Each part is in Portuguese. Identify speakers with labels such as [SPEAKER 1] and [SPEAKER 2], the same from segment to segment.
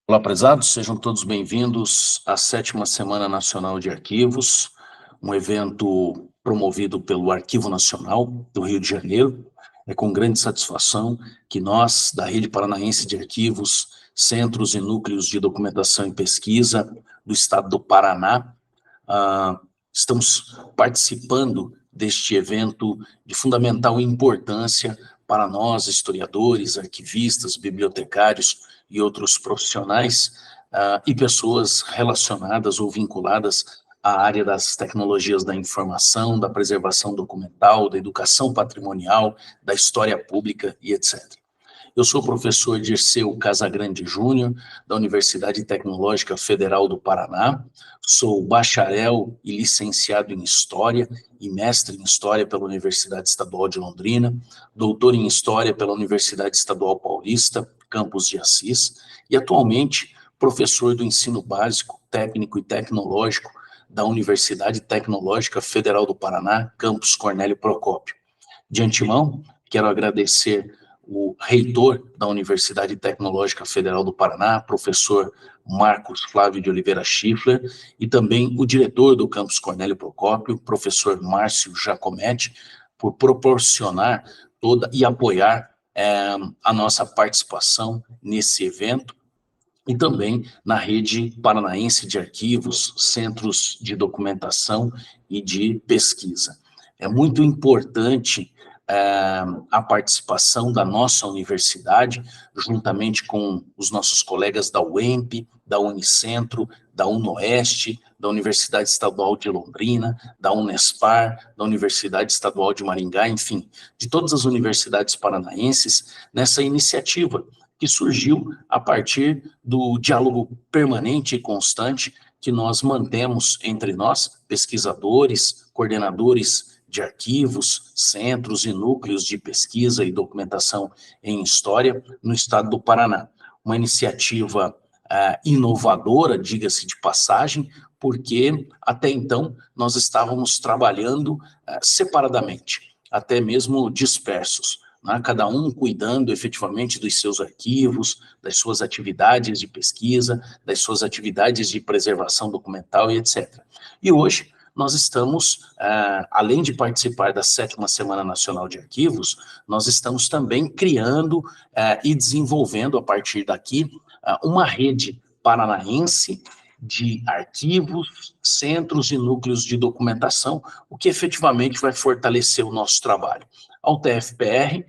[SPEAKER 1] Olá, prezados, sejam todos bem-vindos à 7ª Semana Nacional de Arquivos, um evento promovido pelo Arquivo Nacional do Rio de Janeiro. É com grande satisfação que nós, da Rede Paranaense de Arquivos, Centros e Núcleos de Documentação e Pesquisa do Estado do Paraná, estamos participando deste evento de fundamental importância para nós, historiadores, arquivistas, bibliotecários e outros profissionais e pessoas relacionadas ou vinculadas à área das tecnologias da informação, da preservação documental, da educação patrimonial, da história pública e etc. Eu sou o professor Dirceu Casagrande Júnior, da Universidade Tecnológica Federal do Paraná, sou bacharel e licenciado em História e mestre em História pela Universidade Estadual de Londrina, doutor em História pela Universidade Estadual Paulista, Campos de Assis, e atualmente professor do ensino básico, técnico e tecnológico da Universidade Tecnológica Federal do Paraná, Campus Cornélio Procópio. De antemão, quero agradecer o reitor da Universidade Tecnológica Federal do Paraná, professor Marcos Flávio de Oliveira Schiffler, e também o diretor do Campus Cornélio Procópio, professor Márcio Giacometti, por proporcionar toda e apoiar a nossa participação nesse evento, e também na Rede Paranaense de Arquivos, Centros de Documentação e de Pesquisa. É muito importante a participação da nossa universidade, juntamente com os nossos colegas da UEMP, da Unicentro, da UNOeste, da Universidade Estadual de Londrina, da Unespar, da Universidade Estadual de Maringá, enfim, de todas as universidades paranaenses, nessa iniciativa que surgiu a partir do diálogo permanente e constante que nós mantemos entre nós, pesquisadores, coordenadores de arquivos, centros e núcleos de pesquisa e documentação em história no estado do Paraná. Uma iniciativa inovadora, diga-se de passagem, porque até então nós estávamos trabalhando separadamente, até mesmo dispersos, né? Cada um cuidando efetivamente dos seus arquivos, das suas atividades de pesquisa, das suas atividades de preservação documental e etc. E hoje nós estamos, além de participar da 7ª Semana Nacional de Arquivos, nós estamos também criando e desenvolvendo, a partir daqui, uma rede paranaense de arquivos, centros e núcleos de documentação, o que efetivamente vai fortalecer o nosso trabalho. A UTFPR,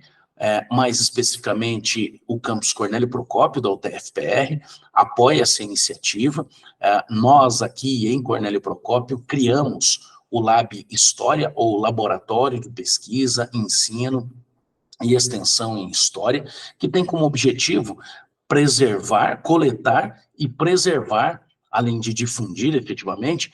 [SPEAKER 1] mais especificamente o Campus Cornélio Procópio da UTFPR, apoia essa iniciativa. Nós aqui em Cornélio Procópio criamos o Lab História, ou Laboratório de Pesquisa, Ensino e Extensão em História, que tem como objetivo preservar, coletar e preservar, além de difundir efetivamente,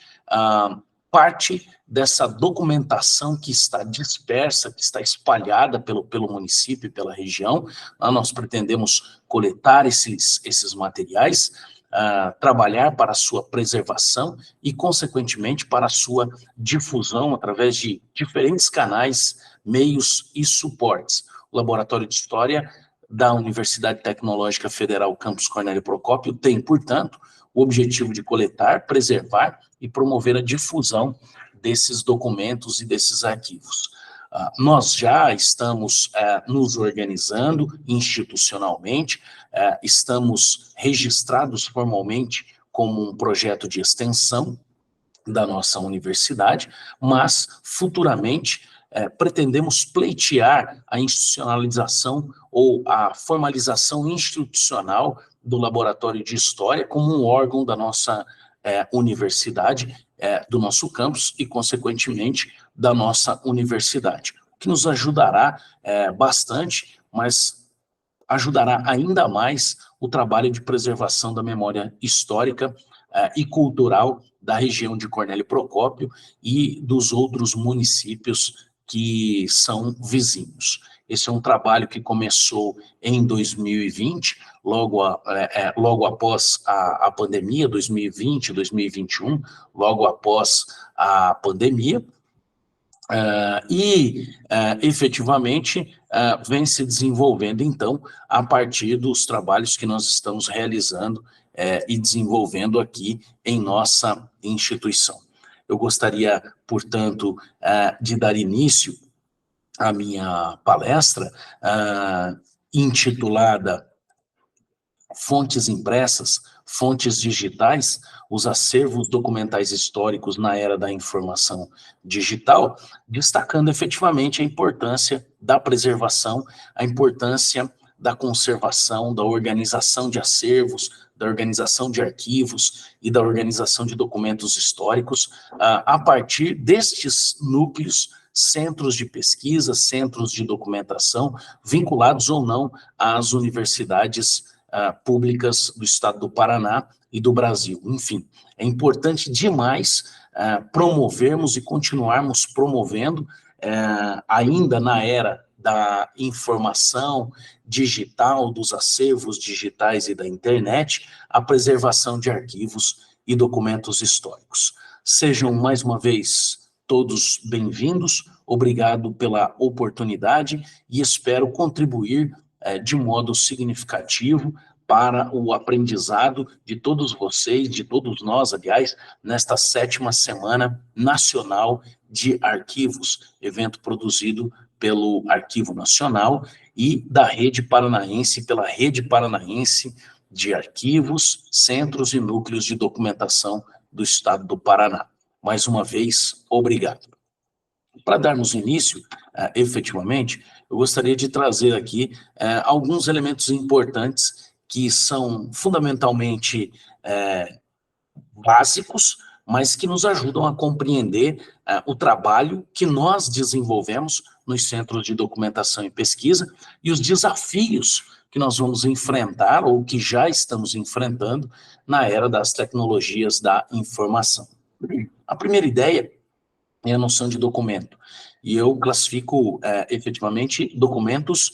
[SPEAKER 1] parte dessa documentação que está dispersa, que está espalhada pelo município e pela região. Nós pretendemos coletar esses materiais, trabalhar para a sua preservação e, consequentemente, para a sua difusão através de diferentes canais, meios e suportes. O Laboratório de História da Universidade Tecnológica Federal Campus Cornélio Procópio tem, portanto, o objetivo de coletar, preservar e promover a difusão desses documentos e desses arquivos. Nós já estamos nos organizando institucionalmente, estamos registrados formalmente como um projeto de extensão da nossa universidade, mas futuramente pretendemos pleitear a institucionalização ou a formalização institucional do Laboratório de História como um órgão da nossa universidade, do nosso campus e, consequentemente, da nossa universidade, o que nos ajudará bastante, mas ajudará ainda mais o trabalho de preservação da memória histórica e cultural da região de Cornélio Procópio e dos outros municípios que são vizinhos. Esse é um trabalho que começou em 2020, logo após a pandemia, 2020, 2021, logo após a pandemia, efetivamente vem se desenvolvendo, então, a partir dos trabalhos que nós estamos realizando e desenvolvendo aqui em nossa instituição. Eu gostaria, portanto, de dar início à minha palestra, intitulada Fontes Impressas, Fontes Digitais, os acervos documentais históricos na era da informação digital, destacando efetivamente a importância da preservação, a importância da conservação, da organização de acervos, da organização de arquivos e da organização de documentos históricos, a partir destes núcleos, centros de pesquisa, centros de documentação, vinculados ou não às universidades públicas do estado do Paraná e do Brasil. Enfim, é importante demais promovermos e continuarmos promovendo, ainda na era da informação digital, dos acervos digitais e da internet, a preservação de arquivos e documentos históricos. Sejam, mais uma vez, todos bem-vindos, obrigado pela oportunidade e espero contribuir de modo significativo para o aprendizado de todos vocês, de todos nós, aliás, nesta 7ª Semana Nacional de Arquivos, evento produzido pelo Arquivo Nacional e da Rede Paranaense, pela Rede Paranaense de Arquivos, Centros e Núcleos de Documentação do Estado do Paraná. Mais uma vez, obrigado. Para darmos início, efetivamente, eu gostaria de trazer aqui alguns elementos importantes que são fundamentalmente básicos, mas que nos ajudam a compreender o trabalho que nós desenvolvemos nos centros de documentação e pesquisa e os desafios que nós vamos enfrentar ou que já estamos enfrentando na era das tecnologias da informação. A primeira ideia é a noção de documento, e eu classifico efetivamente documentos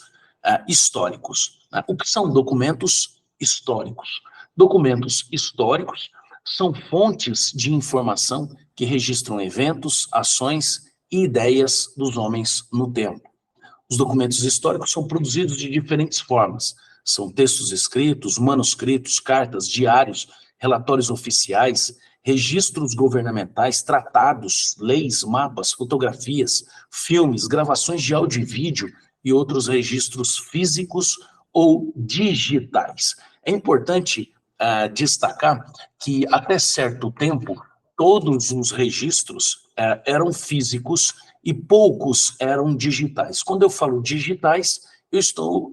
[SPEAKER 1] históricos. O que são documentos históricos? Documentos históricos são fontes de informação que registram eventos, ações e ideias dos homens no tempo. Os documentos históricos são produzidos de diferentes formas. São textos escritos, manuscritos, cartas, diários, relatórios oficiais, registros governamentais, tratados, leis, mapas, fotografias, filmes, gravações de áudio e vídeo e outros registros físicos ou digitais. É importante destacar que, até certo tempo, todos os registros eram físicos e poucos eram digitais. Quando eu falo digitais, eu estou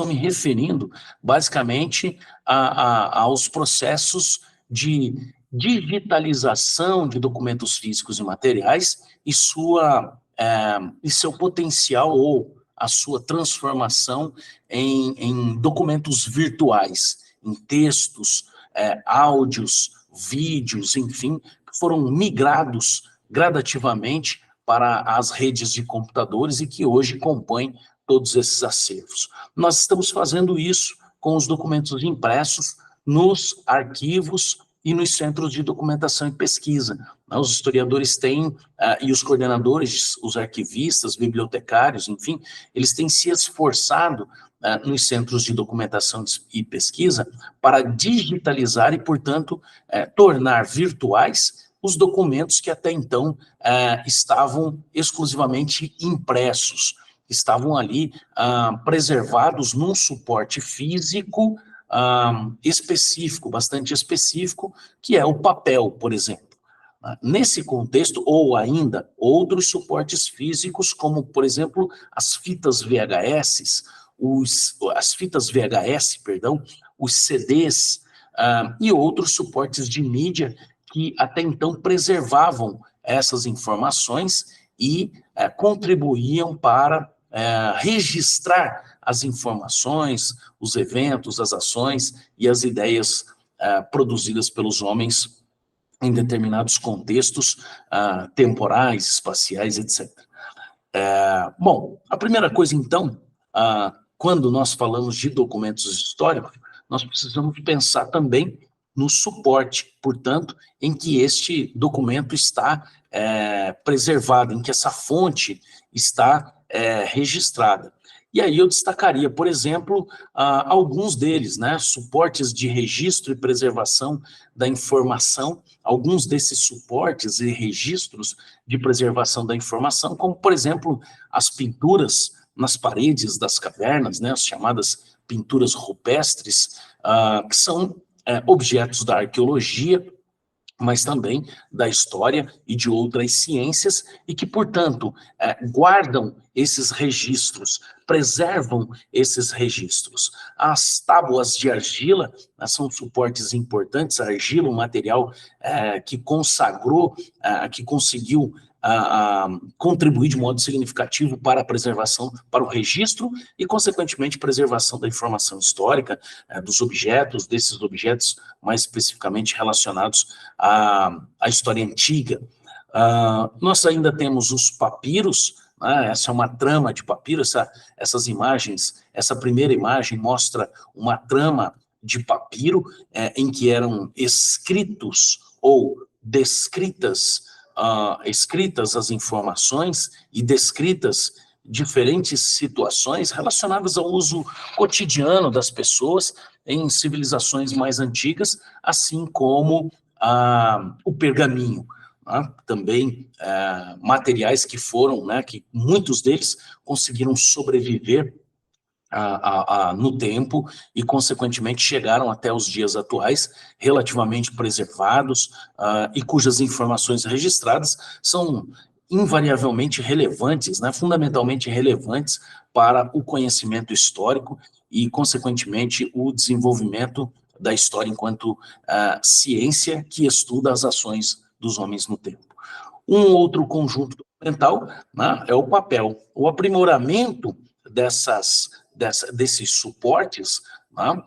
[SPEAKER 1] me referindo, basicamente, aos processos de digitalização de documentos físicos e materiais e seu potencial ou a sua transformação em documentos virtuais, em textos, áudios, vídeos, enfim, que foram migrados gradativamente para as redes de computadores e que hoje compõem todos esses acervos. Nós estamos fazendo isso com os documentos impressos nos arquivos e nos centros de documentação e pesquisa. Os historiadores têm, e os coordenadores, os arquivistas, bibliotecários, enfim, eles têm se esforçado nos centros de documentação e pesquisa para digitalizar e, portanto, tornar virtuais os documentos que até então estavam exclusivamente impressos, estavam ali preservados num suporte físico específico, bastante específico, que é o papel, por exemplo. Nesse contexto, ou ainda outros suportes físicos, como, por exemplo, as fitas VHS, os CDs e outros suportes de mídia que até então preservavam essas informações e contribuíam para registrar as informações, os eventos, as ações e as ideias produzidas pelos homens em determinados contextos temporais, espaciais, etc. Bom, a primeira coisa, então, quando nós falamos de documentos históricos, nós precisamos pensar também no suporte, portanto, em que este documento está preservado, em que essa fonte está registrada. E aí eu destacaria, por exemplo, alguns deles, né? Suportes de registro e preservação da informação, alguns desses suportes e registros de preservação da informação, como, por exemplo, as pinturas nas paredes das cavernas, né? As chamadas pinturas rupestres, que são objetos da arqueologia, mas também da história e de outras ciências, e que, portanto, guardam esses registros, preservam esses registros. As tábuas de argila, são suportes importantes. A argila, um material que consagrou, que conseguiu contribuir de modo significativo para a preservação, para o registro e, consequentemente, preservação da informação histórica, dos objetos, desses objetos mais especificamente relacionados à história antiga. Nós ainda temos os papiros, né? Essa é uma trama de papiro, essas imagens, essa primeira imagem mostra uma trama de papiro em que eram escritos ou descritas escritas as informações e descritas diferentes situações relacionadas ao uso cotidiano das pessoas em civilizações mais antigas, assim como o pergaminho. Também materiais que foram, né, que muitos deles conseguiram sobreviver no tempo e, consequentemente, chegaram até os dias atuais relativamente preservados e cujas informações registradas são invariavelmente relevantes, né, fundamentalmente relevantes para o conhecimento histórico e, consequentemente, o desenvolvimento da história enquanto ciência que estuda as ações dos homens no tempo. Um outro conjunto documental, né, é o papel. O aprimoramento desses suportes, né,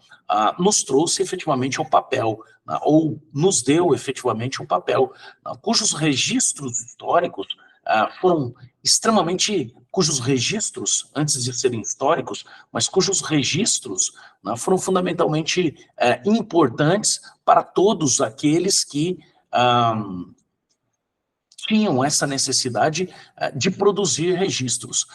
[SPEAKER 1] nos trouxe efetivamente ao papel, né, ou nos deu efetivamente o papel, cujos registros históricos foram cujos registros, antes de serem históricos, mas cujos registros, né, foram fundamentalmente importantes para todos aqueles que tinham essa necessidade de produzir registros.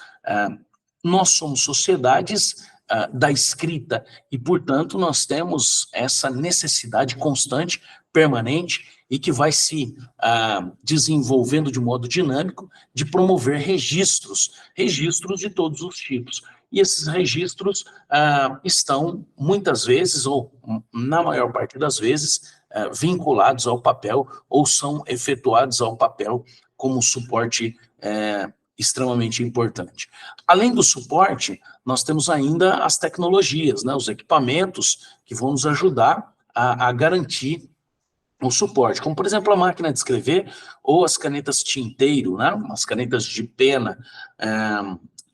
[SPEAKER 1] Nós somos sociedades da escrita e, portanto, nós temos essa necessidade constante, permanente, e que vai se desenvolvendo de modo dinâmico de promover registros de todos os tipos. E esses registros estão, muitas vezes, ou na maior parte das vezes, vinculados ao papel ou são efetuados ao papel como suporte extremamente importante. Além do suporte, nós temos ainda as tecnologias, né, os equipamentos que vão nos ajudar a garantir o suporte, como, por exemplo, a máquina de escrever ou as canetas tinteiro, né, as canetas de pena.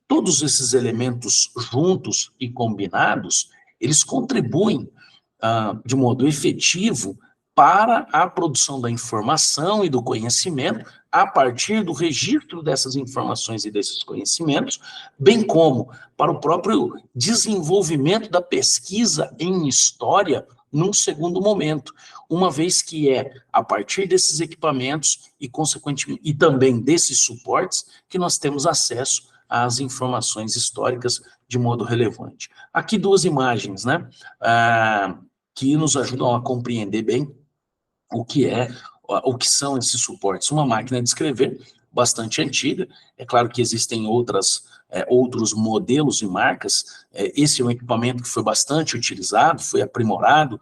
[SPEAKER 1] Todos esses elementos juntos e combinados, eles contribuem de modo efetivo para a produção da informação e do conhecimento a partir do registro dessas informações e desses conhecimentos, bem como para o próprio desenvolvimento da pesquisa em história num segundo momento, uma vez que é a partir desses equipamentos e, consequentemente, e também desses suportes que nós temos acesso às informações históricas de modo relevante. Aqui duas imagens, né, que nos ajudam a compreender bem o que são esses suportes. Uma máquina de escrever bastante antiga, é claro que existem outros modelos e marcas. Esse é um equipamento que foi bastante utilizado, foi aprimorado,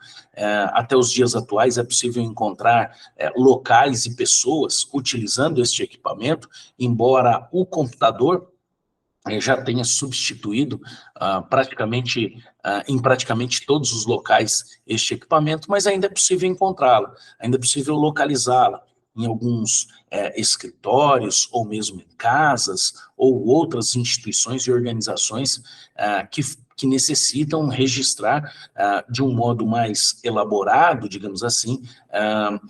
[SPEAKER 1] até os dias atuais é possível encontrar locais e pessoas utilizando este equipamento, embora o computador já tenha substituído em praticamente todos os locais este equipamento, mas ainda é possível encontrá-la, ainda é possível localizá-la em alguns escritórios, ou mesmo em casas, ou outras instituições e organizações que necessitam registrar de um modo mais elaborado, digamos assim,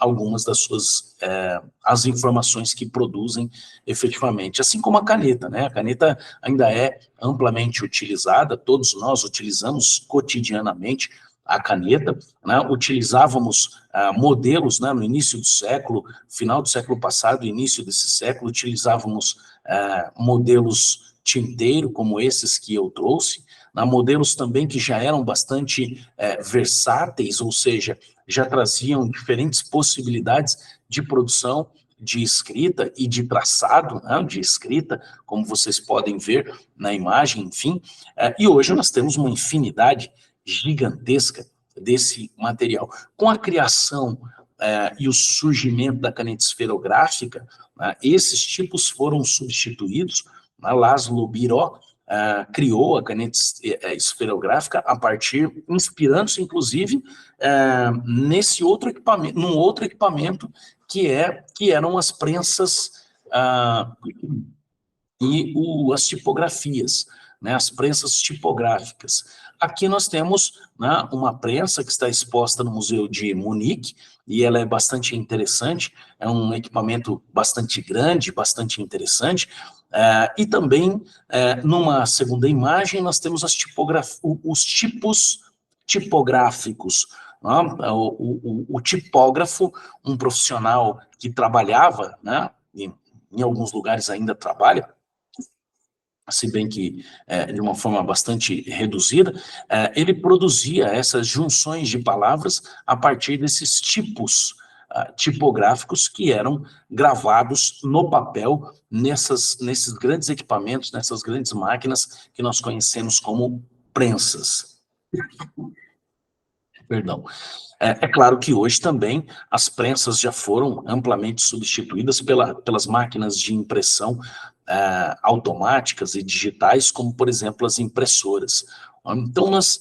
[SPEAKER 1] algumas das suas as informações que produzem efetivamente. Assim como a caneta, né? A caneta ainda é amplamente utilizada, todos nós utilizamos cotidianamente a caneta, né? Utilizávamos modelos, né, no início do século, final do século passado, início desse século, utilizávamos modelos tinteiro, como esses que eu trouxe, modelos também que já eram bastante versáteis, ou seja, já traziam diferentes possibilidades de produção, de escrita e de traçado, né, de escrita, como vocês podem ver na imagem, enfim. E hoje nós temos uma infinidade gigantesca desse material. Com a criação e o surgimento da caneta esferográfica, esses tipos foram substituídos. Laszlo Biró criou a caneta esferográfica a partir, inspirando-se, inclusive, nesse outro equipamento, num outro equipamento que eram as prensas e as tipografias, né, as prensas tipográficas. Aqui nós temos, né, uma prensa que está exposta no Museu de Munique, e ela é bastante interessante, é um equipamento bastante grande, bastante interessante, e também, numa segunda imagem, nós temos os tipos tipográficos. Né? O tipógrafo, um profissional que trabalhava, né, em alguns lugares ainda trabalha, se bem que de uma forma bastante reduzida, ele produzia essas junções de palavras a partir desses tipos tipográficos que eram gravados no papel nesses grandes equipamentos, nessas grandes máquinas que nós conhecemos como prensas. Perdão. É claro que hoje também as prensas já foram amplamente substituídas pelas máquinas de impressão automáticas e digitais, como, por exemplo, as impressoras. Então, nós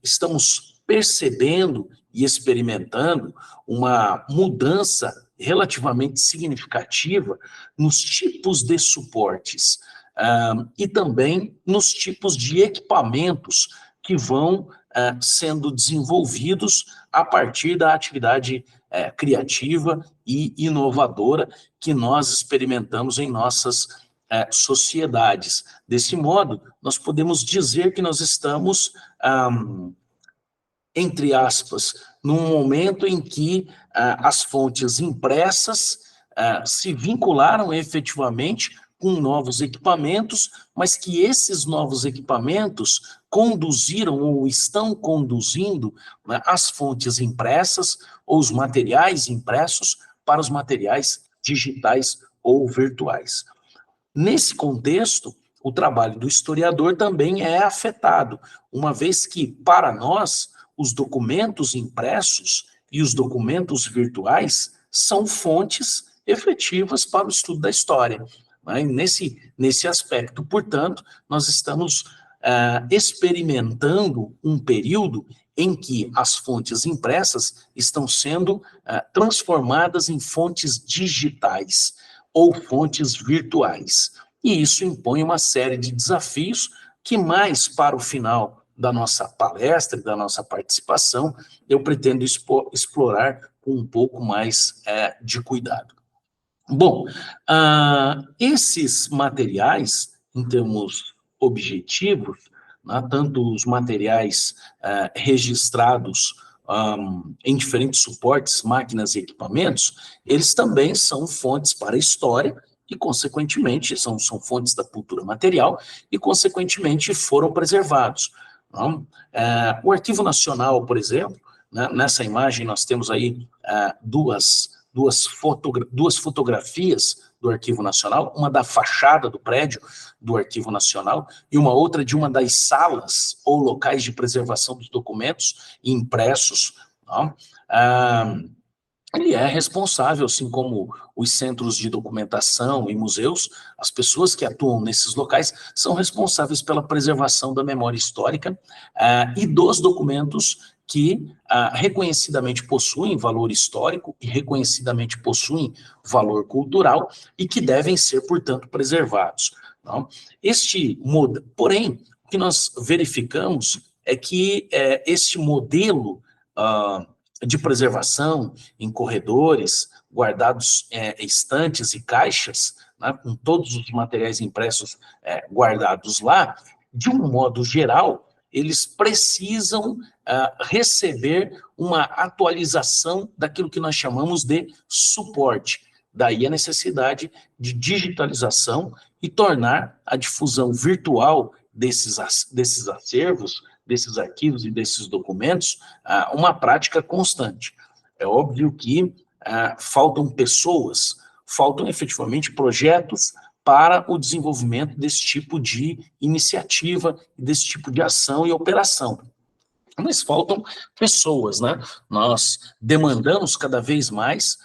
[SPEAKER 1] estamos percebendo e experimentando uma mudança relativamente significativa nos tipos de suportes e também nos tipos de equipamentos que vão sendo desenvolvidos a partir da atividade criativa e inovadora que nós experimentamos em nossas sociedades. Desse modo, nós podemos dizer que nós estamos, entre aspas, num momento em que as fontes impressas se vincularam efetivamente com novos equipamentos, mas que esses novos equipamentos conduziram ou estão conduzindo, né, as fontes impressas ou os materiais impressos para os materiais digitais ou virtuais. Nesse contexto, o trabalho do historiador também é afetado, uma vez que, para nós, os documentos impressos e os documentos virtuais são fontes efetivas para o estudo da história. Nesse aspecto, portanto, nós estamos experimentando um período em que as fontes impressas estão sendo transformadas em fontes digitais ou fontes virtuais. E isso impõe uma série de desafios que, mais para o final da nossa palestra e da nossa participação, eu pretendo explorar com um pouco mais de cuidado. Bom, esses materiais, em termos objetivos, né, tanto os materiais registrados em diferentes suportes, máquinas e equipamentos, eles também são fontes para a história e, consequentemente, são fontes da cultura material e, consequentemente, foram preservados. Não? O Arquivo Nacional, por exemplo, né, nessa imagem nós temos aí duas fotografias do Arquivo Nacional, uma da fachada do prédio do Arquivo Nacional e uma outra de uma das salas ou locais de preservação dos documentos impressos. Ele é responsável, assim como os centros de documentação e museus, as pessoas que atuam nesses locais são responsáveis pela preservação da memória histórica e dos documentos que reconhecidamente possuem valor histórico e reconhecidamente possuem valor cultural e que devem ser, portanto, preservados. Não? Porém, o que nós verificamos é que este modelo de preservação em corredores, guardados estantes e caixas, né, com todos os materiais impressos guardados lá, de um modo geral, eles precisam receber uma atualização daquilo que nós chamamos de suporte. Daí a necessidade de digitalização e tornar a difusão virtual desses acervos, desses arquivos e desses documentos uma prática constante. É óbvio que faltam pessoas, faltam efetivamente projetos para o desenvolvimento desse tipo de iniciativa, desse tipo de ação e operação. Mas faltam pessoas, né? Nós demandamos cada vez mais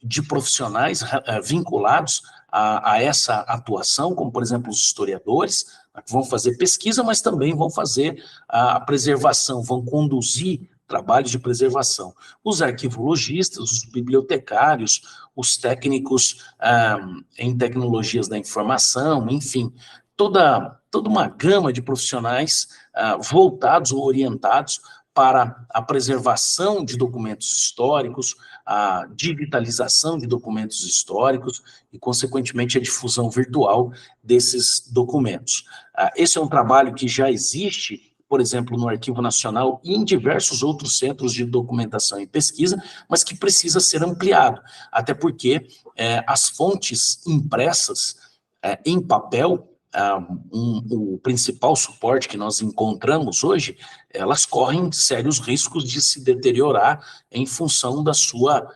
[SPEAKER 1] de profissionais vinculados a essa atuação, como, por exemplo, os historiadores, que vão fazer pesquisa, mas também vão fazer a preservação, vão conduzir trabalhos de preservação. Os arquivologistas, os bibliotecários, os técnicos em tecnologias da informação, enfim, toda uma gama de profissionais voltados ou orientados para a preservação de documentos históricos, a digitalização de documentos históricos e, consequentemente, a difusão virtual desses documentos. Esse é um trabalho que já existe, por exemplo, no Arquivo Nacional e em diversos outros centros de documentação e pesquisa, mas que precisa ser ampliado, até porque as fontes impressas em papel, o principal suporte que nós encontramos hoje, elas correm sérios riscos de se deteriorar em função da sua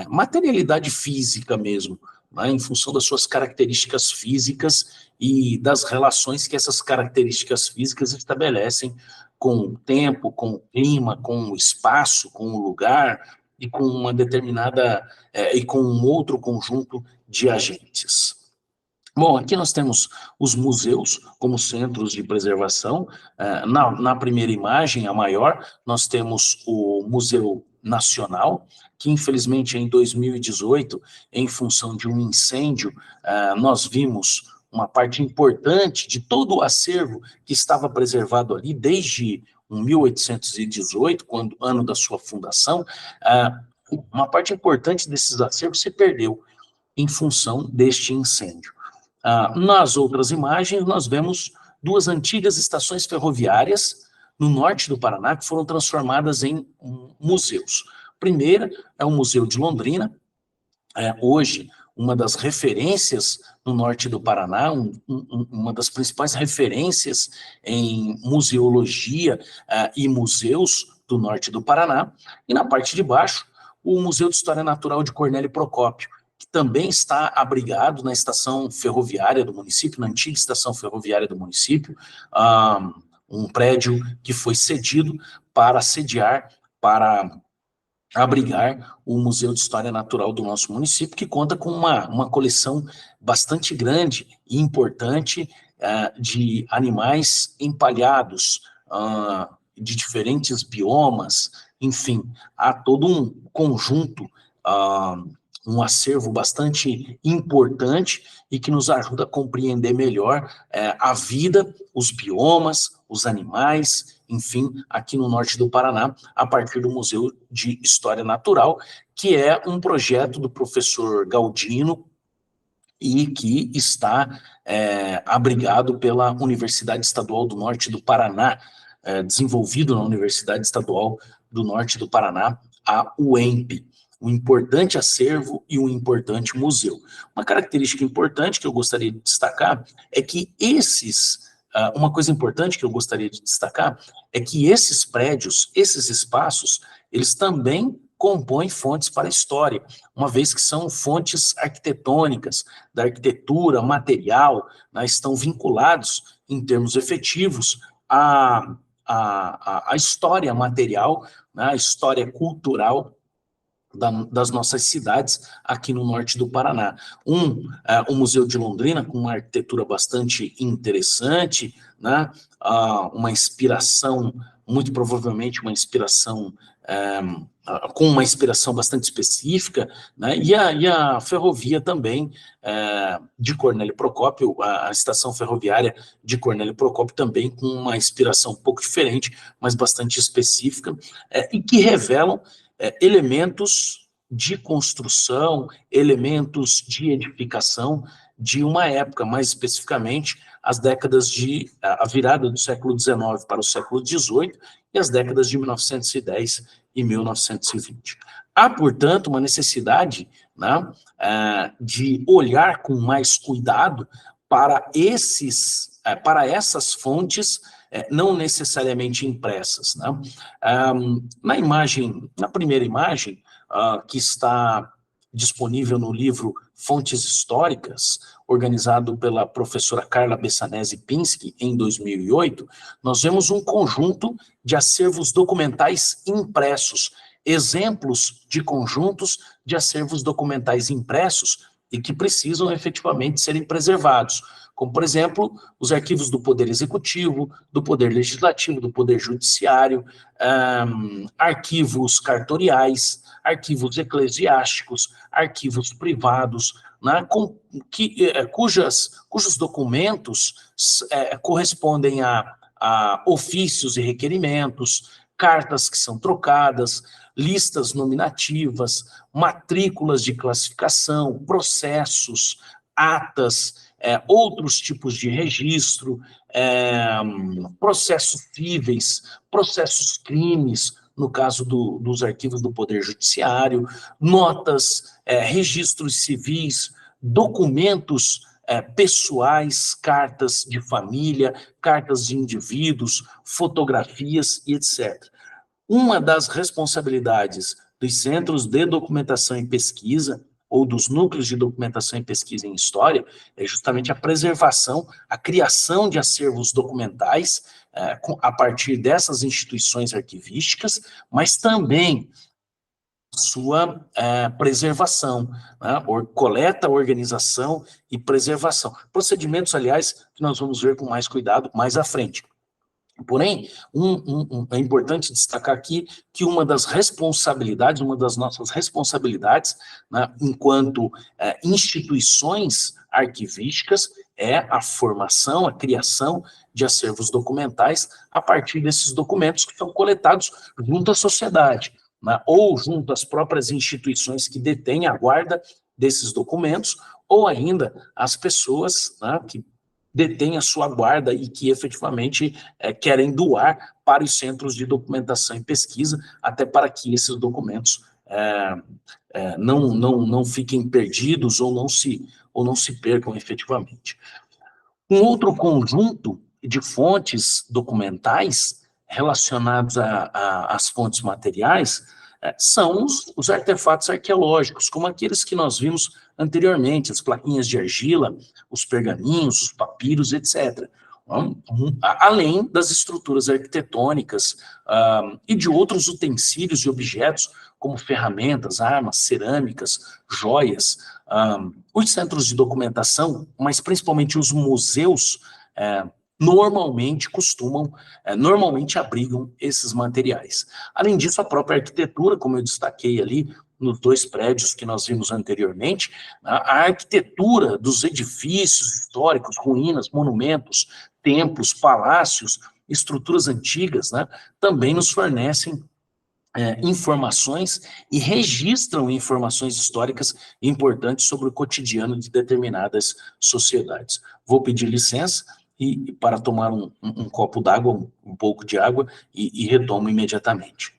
[SPEAKER 1] materialidade física mesmo, né, em função das suas características físicas e das relações que essas características físicas estabelecem com o tempo, com o clima, com o espaço, com o lugar e com uma determinada e com um outro conjunto de agentes. Bom, aqui nós temos os museus como centros de preservação. Na primeira imagem, a maior, nós temos o Museu Nacional, que infelizmente em 2018, em função de um incêndio, nós vimos uma parte importante de todo o acervo que estava preservado ali desde 1818, ano da sua fundação. Uma parte importante desses acervos se perdeu em função deste incêndio. Nas outras imagens, nós vemos duas antigas estações ferroviárias no norte do Paraná que foram transformadas em museus. A primeira é o Museu de Londrina, hoje uma das referências no norte do Paraná, uma das principais referências em museologia e museus do norte do Paraná. E na parte de baixo, o Museu de História Natural de Cornélio Procópio, que também está abrigado na estação ferroviária do município, na antiga estação ferroviária do município, um prédio que foi cedido para sediar, para abrigar o Museu de História Natural do nosso município, que conta com uma coleção bastante grande e importante de animais empalhados, de diferentes biomas, enfim, há todo um conjunto, um acervo bastante importante e que nos ajuda a compreender melhor a vida, os biomas, os animais, enfim, aqui no norte do Paraná, a partir do Museu de História Natural, que é um projeto do professor Galdino e que está abrigado pela Universidade Estadual do Norte do Paraná, desenvolvido na Universidade Estadual do Norte do Paraná, a UEMP. Um importante acervo e um importante museu. Uma característica importante que eu gostaria de destacar é que uma coisa importante que eu gostaria de destacar é que esses prédios, esses espaços, eles também compõem fontes para a história, uma vez que são fontes arquitetônicas, da arquitetura, material, né, estão vinculados, em termos efetivos, à história material, né, a história cultural das nossas cidades aqui no norte do Paraná. O Museu de Londrina, com uma arquitetura bastante interessante, né? Uma inspiração, muito provavelmente uma inspiração, com uma inspiração bastante específica, né? E a ferrovia também, de Cornélio Procópio, a estação ferroviária de Cornélio Procópio também com uma inspiração um pouco diferente, mas bastante específica, e que revelam elementos de construção, elementos de edificação de uma época, mais especificamente a virada do século XIX para o século XVIII e as décadas de 1910 e 1920. Há, portanto, uma necessidade, né, de olhar com mais cuidado para essas fontes, não necessariamente impressas, né? Na primeira imagem, que está disponível no livro Fontes Históricas, organizado pela professora Carla Bessanese Pinsky, em 2008, nós vemos um conjunto de acervos documentais impressos, exemplos de conjuntos de acervos documentais impressos e que precisam efetivamente serem preservados, como, por exemplo, os arquivos do Poder Executivo, do Poder Legislativo, do Poder Judiciário, arquivos cartoriais, arquivos eclesiásticos, arquivos privados, né, cujos documentos correspondem a ofícios e requerimentos, cartas que são trocadas, listas nominativas, matrículas de classificação, processos, atas, outros tipos de registro, processos cíveis, processos crimes, no caso dos arquivos do Poder Judiciário, notas, registros civis, documentos pessoais, cartas de família, cartas de indivíduos, fotografias e etc. Uma das responsabilidades dos centros de documentação e pesquisa, ou dos núcleos de documentação e pesquisa em história, é justamente a preservação, a criação de acervos documentais a partir dessas instituições arquivísticas, mas também sua preservação, né? Coleta, organização e preservação. Procedimentos, aliás, que nós vamos ver com mais cuidado mais à frente. Porém, é importante destacar aqui que uma das nossas responsabilidades, né, enquanto instituições arquivísticas, é a formação, a criação de acervos documentais a partir desses documentos que são coletados junto à sociedade, né, ou junto às próprias instituições que detêm a guarda desses documentos, ou ainda as pessoas, né, que detêm a sua guarda e que efetivamente querem doar para os centros de documentação e pesquisa, até para que esses documentos não fiquem perdidos ou não se percam efetivamente. Um outro conjunto de fontes documentais relacionados às fontes materiais são os artefatos arqueológicos, como aqueles que nós vimos anteriormente, as plaquinhas de argila, os pergaminhos, os papiros, etc. Além das estruturas arquitetônicas e de outros utensílios e objetos, como ferramentas, armas, cerâmicas, joias. Os centros de documentação, mas principalmente os museus, normalmente abrigam esses materiais. Além disso, a própria arquitetura, como eu destaquei ali nos dois prédios que nós vimos anteriormente, a arquitetura dos edifícios históricos, ruínas, monumentos, templos, palácios, estruturas antigas, né, também nos fornecem informações e registram informações históricas importantes sobre o cotidiano de determinadas sociedades. Vou pedir licença para tomar um copo d'água, um pouco de água, e retomo imediatamente.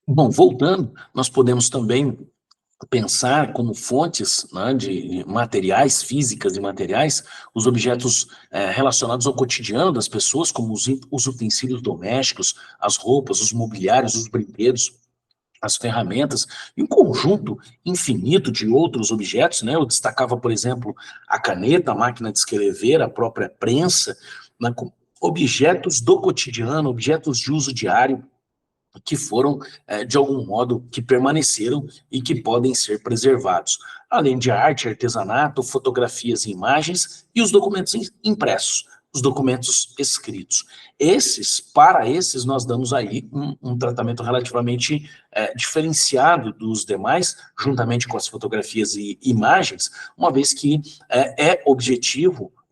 [SPEAKER 1] Bom, voltando, nós podemos também pensar como fontes, né, de materiais, físicas e materiais, os objetos relacionados ao cotidiano das pessoas, como os utensílios domésticos, as roupas, os mobiliários, os brinquedos, as ferramentas, e um conjunto infinito de outros objetos, né? Eu destacava, por exemplo, a caneta, a máquina de escrever, a própria prensa, né, objetos do cotidiano, objetos de uso diário, que foram, de algum modo, que permaneceram e que podem ser preservados. Além de arte, artesanato, fotografias e imagens e os documentos impressos, os documentos escritos. Para esses, nós damos aí um tratamento relativamente diferenciado dos demais, juntamente com as fotografias e imagens, uma vez que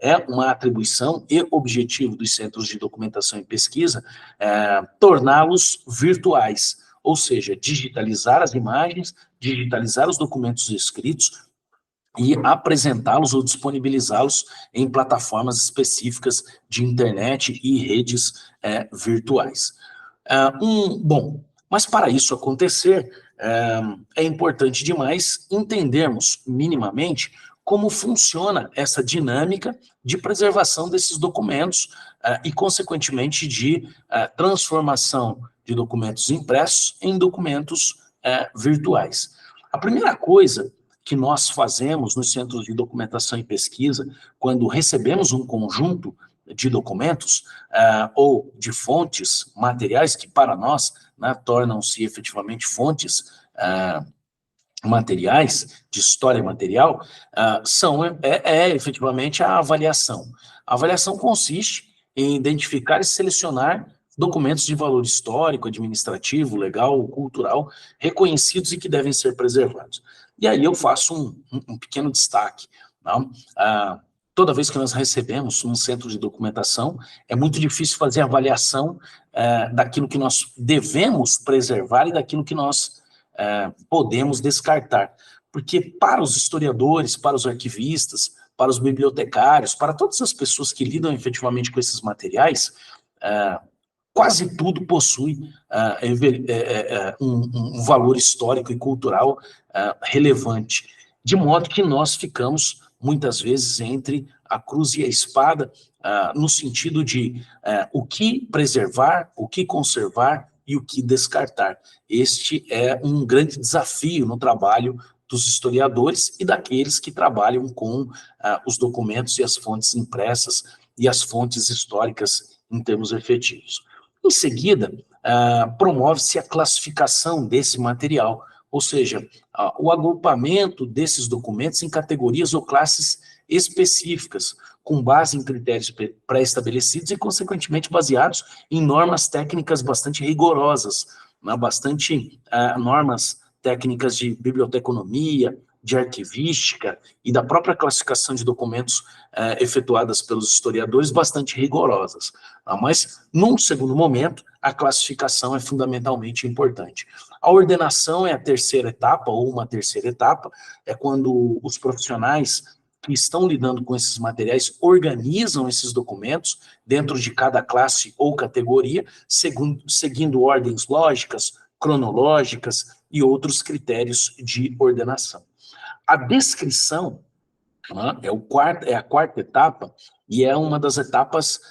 [SPEAKER 1] é uma atribuição e objetivo dos centros de documentação e pesquisa torná-los virtuais, ou seja, digitalizar as imagens, digitalizar os documentos escritos e apresentá-los ou disponibilizá-los em plataformas específicas de internet e redes virtuais. Bom, Mas para isso acontecer, é importante demais entendermos minimamente como funciona essa dinâmica de preservação desses documentos e, consequentemente, de transformação de documentos impressos em documentos virtuais. A primeira coisa que nós fazemos nos centros de documentação e pesquisa, quando recebemos um conjunto de documentos ou de fontes materiais que, para nós, tornam-se efetivamente fontes materiais, de história material, efetivamente a avaliação. A avaliação consiste em identificar e selecionar documentos de valor histórico, administrativo, legal, cultural, reconhecidos e que devem ser preservados. E aí eu faço um pequeno destaque. Toda vez que nós recebemos um centro de documentação, é muito difícil fazer avaliação daquilo que nós devemos preservar e daquilo que nós podemos descartar. Porque para os historiadores, para os arquivistas, para os bibliotecários, para todas as pessoas que lidam efetivamente com esses materiais, quase tudo possui um valor histórico e cultural relevante. De modo que nós ficamos, muitas vezes, entre a cruz e a espada, no sentido de o que preservar, o que conservar e o que descartar. Este é um grande desafio no trabalho dos historiadores e daqueles que trabalham com os documentos e as fontes impressas e as fontes históricas em termos efetivos. Em seguida, promove-se a classificação desse material, ou seja, o agrupamento desses documentos em categorias ou classes específicas, com base em critérios pré-estabelecidos e, consequentemente, baseados em normas técnicas bastante rigorosas, normas técnicas de biblioteconomia, de arquivística e da própria classificação de documentos efetuadas pelos historiadores bastante rigorosas. Mas, num segundo momento, a classificação é fundamentalmente importante. A ordenação é a terceira etapa, ou uma terceira etapa, é quando os profissionais que estão lidando com esses materiais organizam esses documentos dentro de cada classe ou categoria, seguindo ordens lógicas, cronológicas e outros critérios de ordenação. A descrição é a quarta etapa e é uma das etapas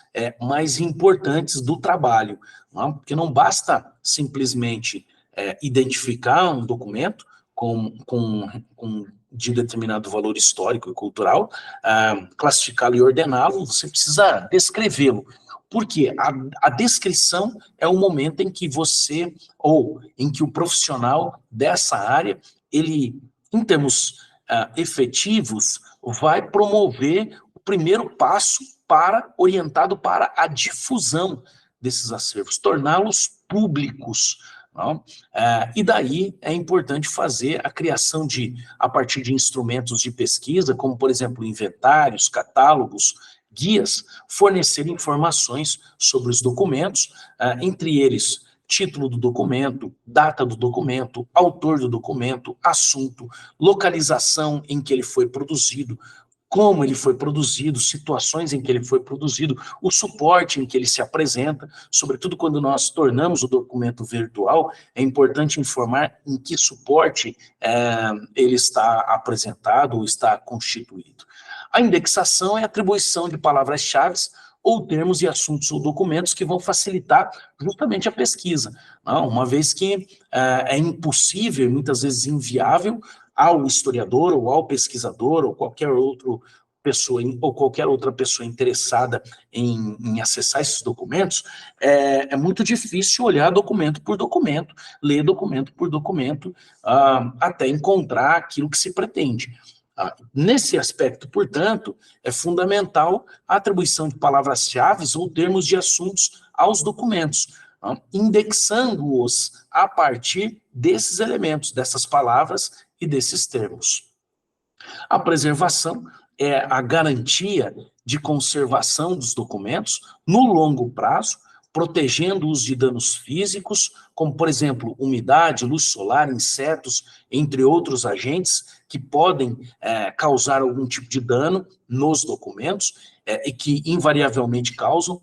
[SPEAKER 1] mais importantes do trabalho, porque não basta simplesmente identificar um documento de determinado valor histórico e cultural, classificá-lo e ordená-lo, você precisa descrevê-lo. Porque a descrição é o momento em que você, ou em que o profissional dessa área, ele, em termos efetivos, vai promover o primeiro passo orientado para a difusão desses acervos, torná-los públicos. E daí é importante fazer a criação a partir de instrumentos de pesquisa, como, por exemplo, inventários, catálogos, guias, fornecer informações sobre os documentos, entre eles título do documento, data do documento, autor do documento, assunto, localização em que ele foi produzido, como ele foi produzido, situações em que ele foi produzido, o suporte em que ele se apresenta, sobretudo quando nós tornamos o documento virtual, é importante informar em que suporte ele está apresentado ou está constituído. A indexação é a atribuição de palavras-chave ou termos e assuntos ou documentos que vão facilitar justamente a pesquisa, uma vez que é impossível, muitas vezes inviável, ao historiador ou ao pesquisador ou qualquer outra pessoa interessada em acessar esses documentos, é muito difícil olhar documento por documento, ler documento por documento, até encontrar aquilo que se pretende. Nesse aspecto, portanto, é fundamental a atribuição de palavras-chave ou termos de assuntos aos documentos, indexando-os a partir desses elementos, dessas palavras e desses termos. A preservação é a garantia de conservação dos documentos no longo prazo, protegendo-os de danos físicos, como, por exemplo, umidade, luz solar, insetos, entre outros agentes que podem causar algum tipo de dano nos documentos e que invariavelmente causam,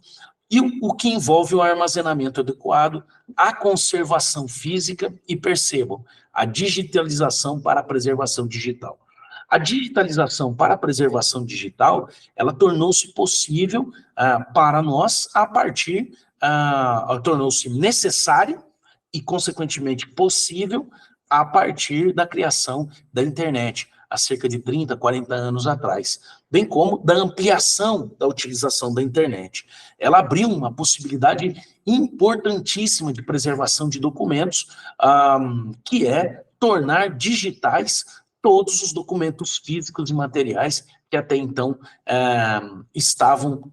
[SPEAKER 1] e o que envolve o armazenamento adequado, a conservação física e, percebam, a digitalização para a preservação digital. A digitalização para a preservação digital, ela tornou-se possível para nós a partir, tornou-se necessária e, consequentemente, possível a partir da criação da internet, há cerca de 30, 40 anos atrás, bem como da ampliação da utilização da internet. Ela abriu uma possibilidade importantíssima de preservação de documentos, que é tornar digitais todos os documentos físicos e materiais que até então estavam,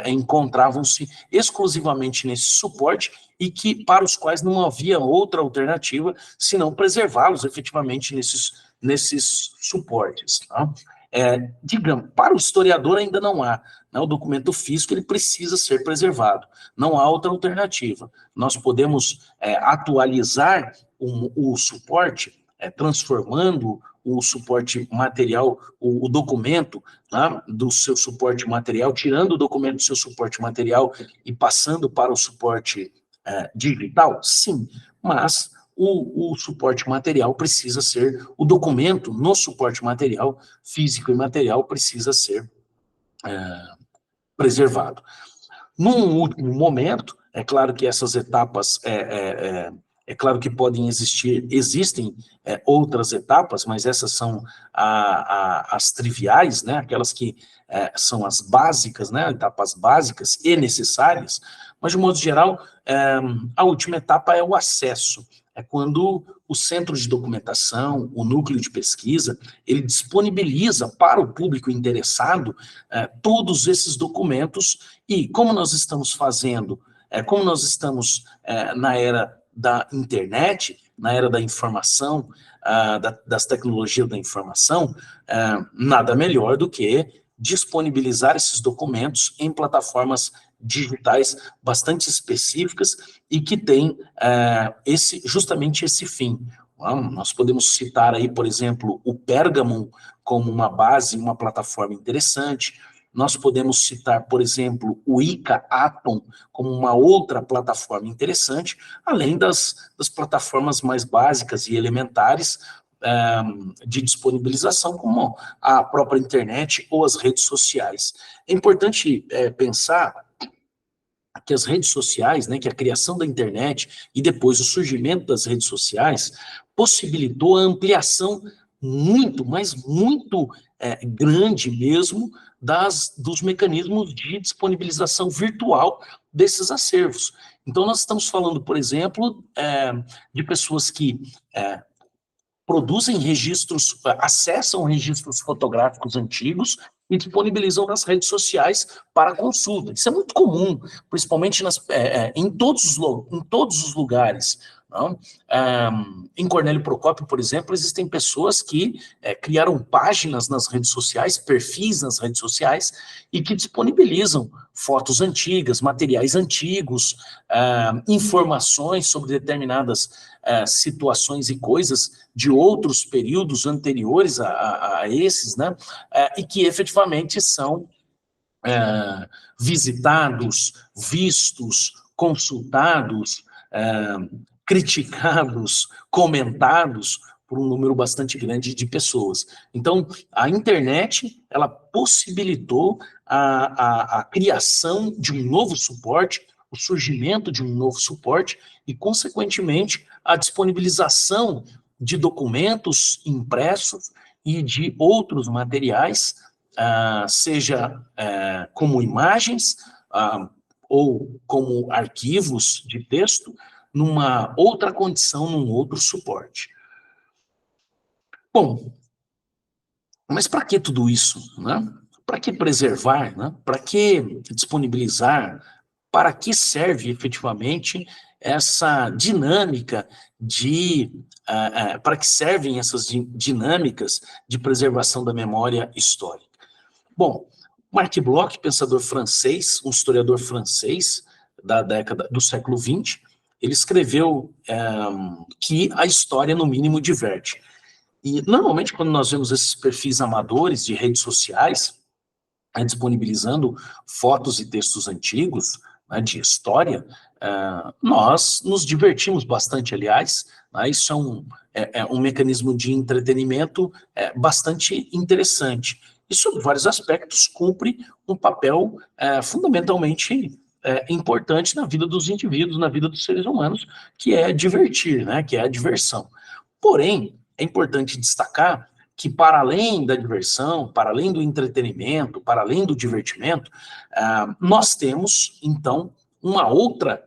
[SPEAKER 1] encontravam-se exclusivamente nesse suporte e que, para os quais não havia outra alternativa senão preservá-los efetivamente nesses suportes. Tá? Digamos, para o historiador ainda não há, né? O documento físico ele precisa ser preservado, não há outra alternativa. Nós podemos atualizar o suporte, transformando o suporte material, o documento, tá, do seu suporte material, tirando o documento do seu suporte material e passando para o suporte digital? Sim, mas o suporte material precisa ser, o documento no suporte material, físico e material, precisa ser preservado. Num último momento, é claro que essas etapas, é claro que existem outras etapas, mas essas são as triviais, né? Aquelas que são as básicas, né? Etapas básicas e necessárias, mas de modo geral, a última etapa é o acesso. É quando o centro de documentação, o núcleo de pesquisa, ele disponibiliza para o público interessado todos esses documentos e como nós estamos fazendo, como nós estamos na era da internet, na era da informação, das tecnologias da informação, nada melhor do que disponibilizar esses documentos em plataformas digitais bastante específicas e que têm justamente esse fim. Nós podemos citar aí, por exemplo, o Pergamon como uma base, uma plataforma interessante. Nós podemos citar, por exemplo, o ICA Atom como uma outra plataforma interessante, além das plataformas mais básicas e elementares de disponibilização, como a própria internet ou as redes sociais. É importante pensar que as redes sociais, né, que a criação da internet e depois o surgimento das redes sociais possibilitou a ampliação muito, mas muito grande mesmo dos mecanismos de disponibilização virtual desses acervos. Então, nós estamos falando, por exemplo, de pessoas que produzem registros, acessam registros fotográficos antigos e disponibilizam nas redes sociais para consulta. Isso é muito comum, principalmente em todos os lugares. Não? Em Cornélio Procópio, por exemplo, existem pessoas que criaram páginas nas redes sociais, perfis nas redes sociais, e que disponibilizam fotos antigas, materiais antigos, informações sobre determinadas situações e coisas de outros períodos anteriores a esses, né? E que efetivamente são visitados, vistos, consultados, criticados, comentados por um número bastante grande de pessoas. Então, a internet, ela possibilitou a criação de um novo suporte, o surgimento de um novo suporte e, consequentemente, a disponibilização de documentos impressos e de outros materiais, seja como imagens ou como arquivos de texto, numa outra condição, num outro suporte. Bom, mas para que tudo isso, né? Para que preservar, né? Para que disponibilizar? Para que serve efetivamente essa dinâmica para que servem essas dinâmicas de preservação da memória histórica? Bom, Marc Bloch, pensador francês, um historiador francês do século XX, ele escreveu que a história, no mínimo, diverte. E, normalmente, quando nós vemos esses perfis amadores de redes sociais, disponibilizando fotos e textos antigos, né, de história, nós nos divertimos bastante, aliás, né, isso é um mecanismo de entretenimento bastante interessante. E, sob vários aspectos, cumpre um papel fundamentalmente importante na vida dos indivíduos, na vida dos seres humanos, que é divertir, né, que é a diversão. Porém, é importante destacar que, para além da diversão, para além do entretenimento, para além do divertimento, nós temos, então, uma outra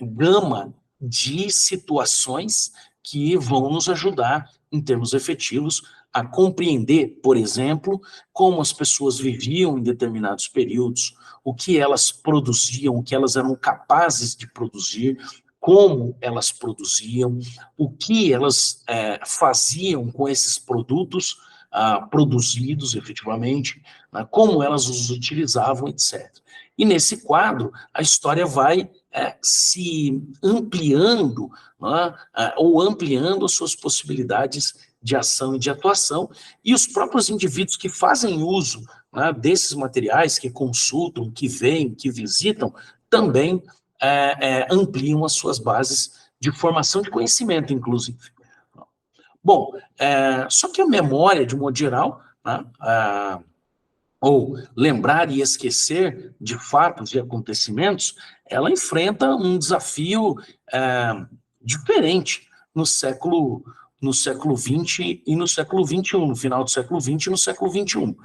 [SPEAKER 1] gama de situações que vão nos ajudar, em termos efetivos, a compreender, por exemplo, como as pessoas viviam em determinados períodos, o que elas produziam, o que elas eram capazes de produzir, como elas produziam, o que elas faziam com esses produtos produzidos efetivamente, né, como elas os utilizavam, etc. E nesse quadro, a história vai se ampliando, né, ou ampliando as suas possibilidades de ação e de atuação, e os próprios indivíduos que fazem uso, né, desses materiais, que consultam, que veem, que visitam, também ampliam as suas bases de formação de conhecimento, inclusive. Bom, só que a memória, de modo geral, né, ou lembrar e esquecer de fatos e acontecimentos, ela enfrenta um desafio diferente no século XX e no século XXI, no final do século XX e no século XXI.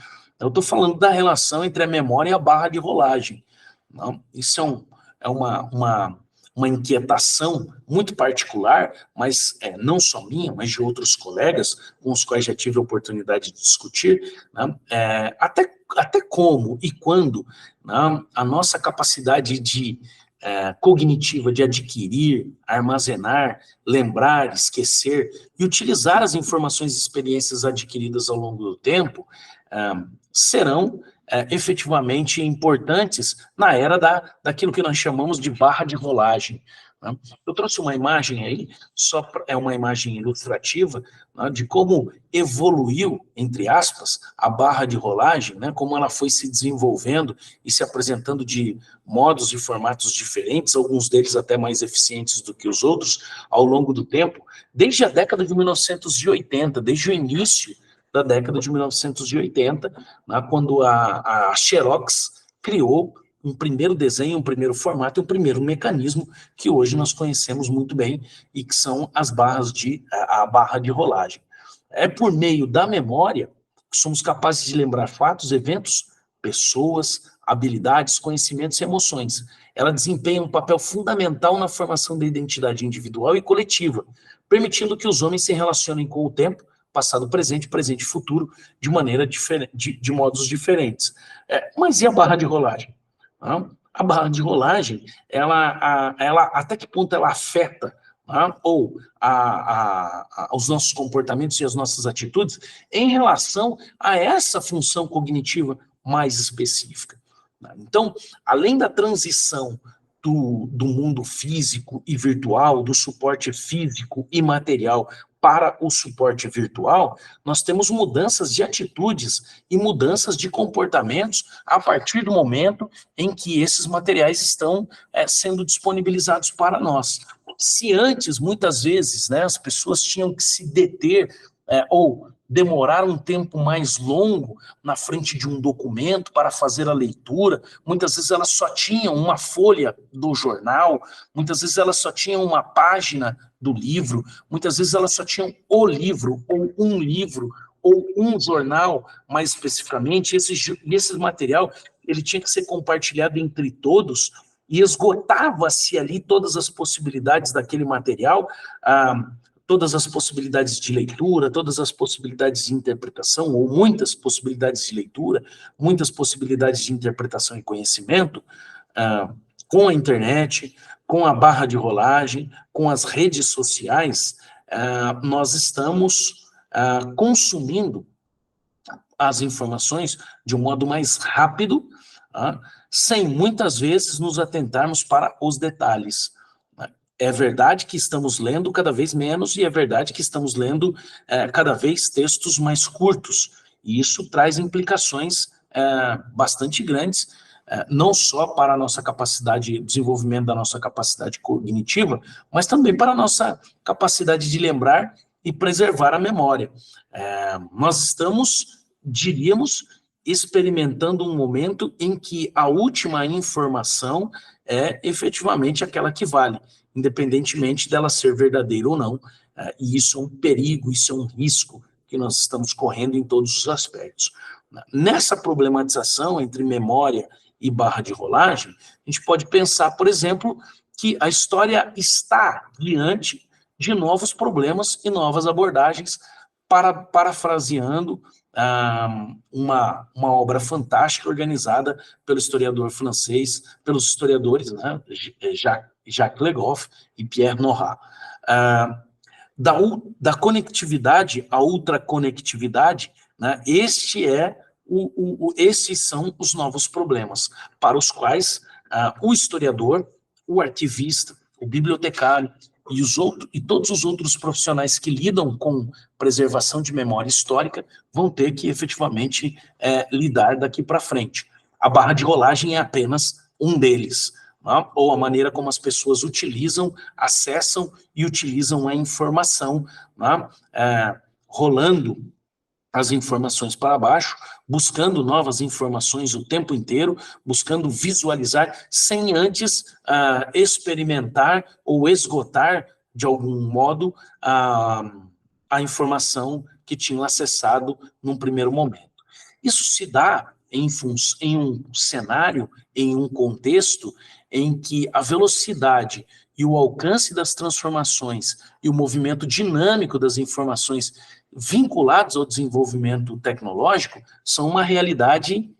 [SPEAKER 1] Eu estou falando da relação entre a memória e a barra de rolagem. Não? Isso é uma inquietação muito particular, mas não só minha, mas de outros colegas com os quais já tive a oportunidade de discutir, né? Até como e quando, né, a nossa capacidade cognitiva de adquirir, armazenar, lembrar, esquecer e utilizar as informações e experiências adquiridas ao longo do tempo serão efetivamente importantes na era daquilo que nós chamamos de barra de rolagem. Né? Eu trouxe uma imagem aí, é uma imagem ilustrativa, né, de como evoluiu, entre aspas, a barra de rolagem, né, como ela foi se desenvolvendo e se apresentando de modos e formatos diferentes, alguns deles até mais eficientes do que os outros, ao longo do tempo, desde a década de 1980, desde o início da década de 1980, né, quando a Xerox criou um primeiro desenho, um primeiro formato e um primeiro mecanismo que hoje nós conhecemos muito bem e que são a barra de rolagem. É por meio da memória que somos capazes de lembrar fatos, eventos, pessoas, habilidades, conhecimentos e emoções. Ela desempenha um papel fundamental na formação da identidade individual e coletiva, permitindo que os homens se relacionem com o tempo, passado, presente e futuro, de maneira diferente, de modos diferentes. Mas e a barra de rolagem? A barra de rolagem, ela até que ponto ela afeta os nossos comportamentos e as nossas atitudes em relação a essa função cognitiva mais específica? Então, além da transição do mundo físico e virtual, do suporte físico e material para o suporte virtual, nós temos mudanças de atitudes e mudanças de comportamentos a partir do momento em que esses materiais estão sendo disponibilizados para nós. Se antes, muitas vezes, né, as pessoas tinham que se deter ou demorar um tempo mais longo na frente de um documento para fazer a leitura, muitas vezes elas só tinham uma folha do jornal, muitas vezes elas só tinham uma página do livro, muitas vezes elas só tinham o livro, ou um jornal, mais especificamente, esse material ele tinha que ser compartilhado entre todos, e esgotava-se ali todas as possibilidades daquele material, todas as possibilidades de leitura, todas as possibilidades de interpretação, ou muitas possibilidades de leitura, muitas possibilidades de interpretação e conhecimento, com a internet, com a barra de rolagem, com as redes sociais, nós estamos consumindo as informações de um modo mais rápido, sem muitas vezes nos atentarmos para os detalhes. É verdade que estamos lendo cada vez menos e é verdade que estamos lendo cada vez textos mais curtos. E isso traz implicações bastante grandes não só para a nossa capacidade, desenvolvimento da nossa capacidade cognitiva, mas também para a nossa capacidade de lembrar e preservar a memória. Nós estamos, diríamos, experimentando um momento em que a última informação é efetivamente aquela que vale, independentemente dela ser verdadeira ou não. E isso é um perigo, isso é um risco que nós estamos correndo em todos os aspectos. Nessa problematização entre memória e barra de rolagem, a gente pode pensar, por exemplo, que a história está diante de novos problemas e novas abordagens, parafraseando uma obra fantástica organizada pelo historiador francês, pelos historiadores, né, Jacques Le Goff e Pierre Nora. Da conectividade à ultraconectividade, né, esses são os novos problemas para os quais o historiador, o arquivista, o bibliotecário e todos os outros profissionais que lidam com preservação de memória histórica vão ter que efetivamente lidar daqui para frente. A barra de rolagem é apenas um deles, né? Ou a maneira como as pessoas utilizam, acessam e utilizam a informação, né? Rolando as informações para baixo, buscando novas informações o tempo inteiro, buscando visualizar, sem antes experimentar ou esgotar, de algum modo, a informação que tinham acessado num primeiro momento. Isso se dá em um cenário, em um contexto, em que a velocidade e o alcance das transformações e o movimento dinâmico das informações vinculados ao desenvolvimento tecnológico são uma realidade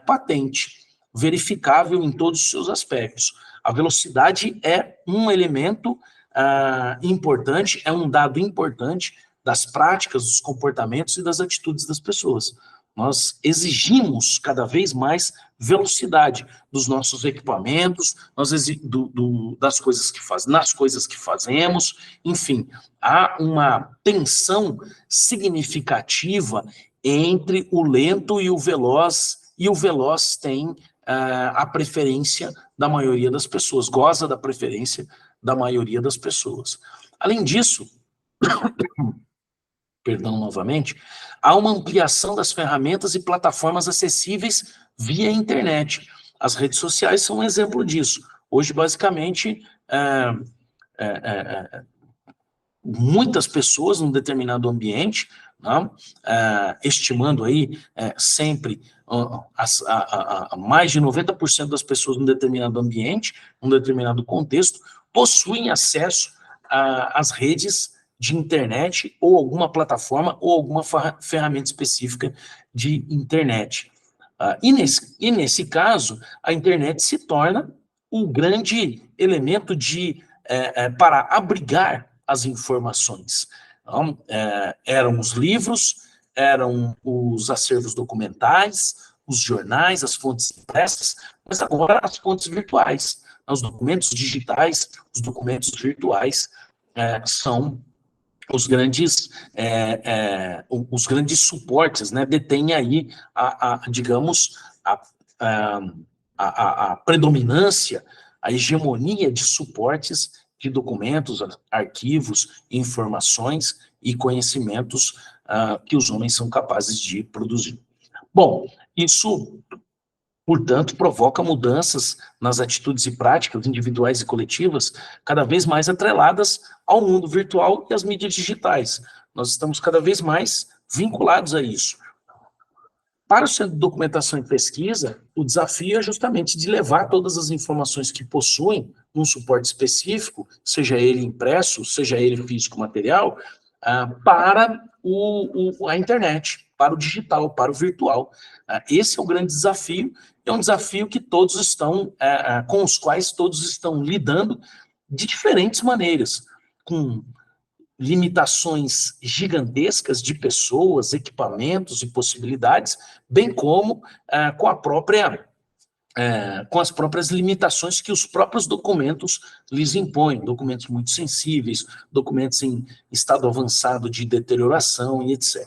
[SPEAKER 1] patente, verificável em todos os seus aspectos. A velocidade é um elemento importante, é um dado importante das práticas, dos comportamentos e das atitudes das pessoas. Nós exigimos cada vez mais velocidade dos nossos equipamentos, nas coisas que fazemos, enfim, há uma tensão significativa entre o lento e o veloz tem a preferência da maioria das pessoas, goza da preferência da maioria das pessoas. Além disso, perdão novamente, há uma ampliação das ferramentas e plataformas acessíveis via internet. As redes sociais são um exemplo disso. Hoje, basicamente, muitas pessoas num determinado ambiente, né, estimando aí sempre mais de 90% das pessoas num determinado ambiente, num determinado contexto, possuem acesso às redes de internet ou alguma plataforma ou alguma ferramenta específica de internet. E nesse caso, a internet se torna o grande elemento para abrigar as informações. Então, eram os livros, eram os acervos documentais, os jornais, as fontes impressas, mas agora as fontes virtuais. Os documentos digitais, os documentos virtuais são os grandes suportes, né? Detém aí, digamos, a predominância, a hegemonia de suportes de documentos, arquivos, informações e conhecimentos que os homens são capazes de produzir. Bom, isso, portanto, provoca mudanças nas atitudes e práticas individuais e coletivas cada vez mais atreladas ao mundo virtual e às mídias digitais. Nós estamos cada vez mais vinculados a isso. Para o Centro de Documentação e Pesquisa, o desafio é justamente de levar todas as informações que possuem num suporte específico, seja ele impresso, seja ele físico material, para a internet, para o digital, para o virtual. Esse é o grande desafio, é um desafio que todos estão, com os quais todos estão lidando de diferentes maneiras, com limitações gigantescas de pessoas, equipamentos e possibilidades, bem como com as próprias limitações que os próprios documentos lhes impõem, documentos muito sensíveis, documentos em estado avançado de deterioração e etc.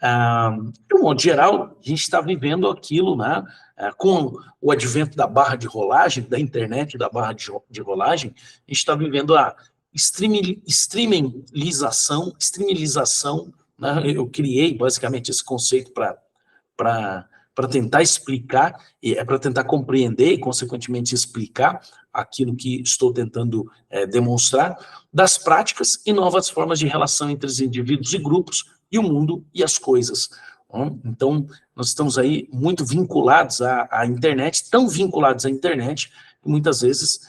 [SPEAKER 1] De um modo geral, a gente está vivendo aquilo, né, com o advento da barra de rolagem, da internet da barra de rolagem, a gente está vivendo a streamilização, né, eu criei basicamente esse conceito para tentar explicar, para tentar compreender e, consequentemente, explicar aquilo que estou tentando demonstrar, das práticas e novas formas de relação entre os indivíduos e grupos, e o mundo e as coisas. Então, nós estamos aí muito vinculados à internet, tão vinculados à internet, que muitas vezes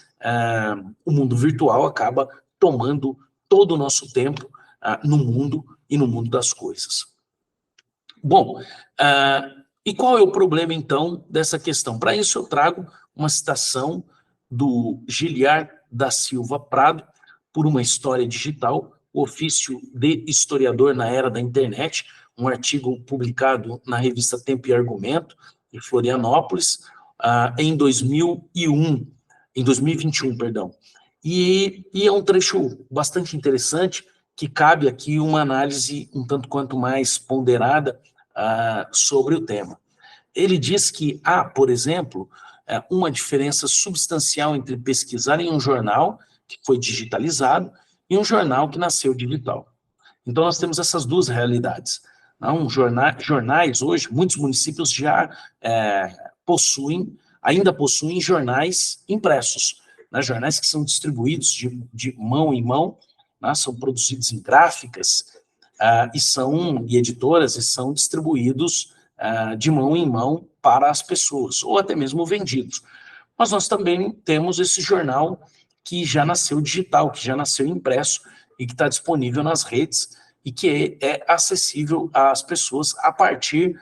[SPEAKER 1] o mundo virtual acaba tomando todo o nosso tempo no mundo e no mundo das coisas. Bom, e qual é o problema, então, dessa questão? Para isso, eu trago uma citação do Giliard da Silva Prado, Por uma História Digital, o ofício de historiador na era da internet, um artigo publicado na revista Tempo e Argumento, em Florianópolis, em 2021, perdão. E é um trecho bastante interessante, que cabe aqui uma análise um tanto quanto mais ponderada sobre o tema. Ele diz que há, por exemplo, uma diferença substancial entre pesquisar em um jornal que foi digitalizado e um jornal que nasceu digital. Então, nós temos essas duas realidades. Jornais, hoje, muitos municípios já ainda possuem jornais impressos, né, jornais que são distribuídos de mão em mão, né, são produzidos em gráficas e editoras, e são distribuídos de mão em mão para as pessoas, ou até mesmo vendidos. Mas nós também temos esse jornal que já nasceu digital, que já nasceu impresso e que está disponível nas redes e que é acessível às pessoas a partir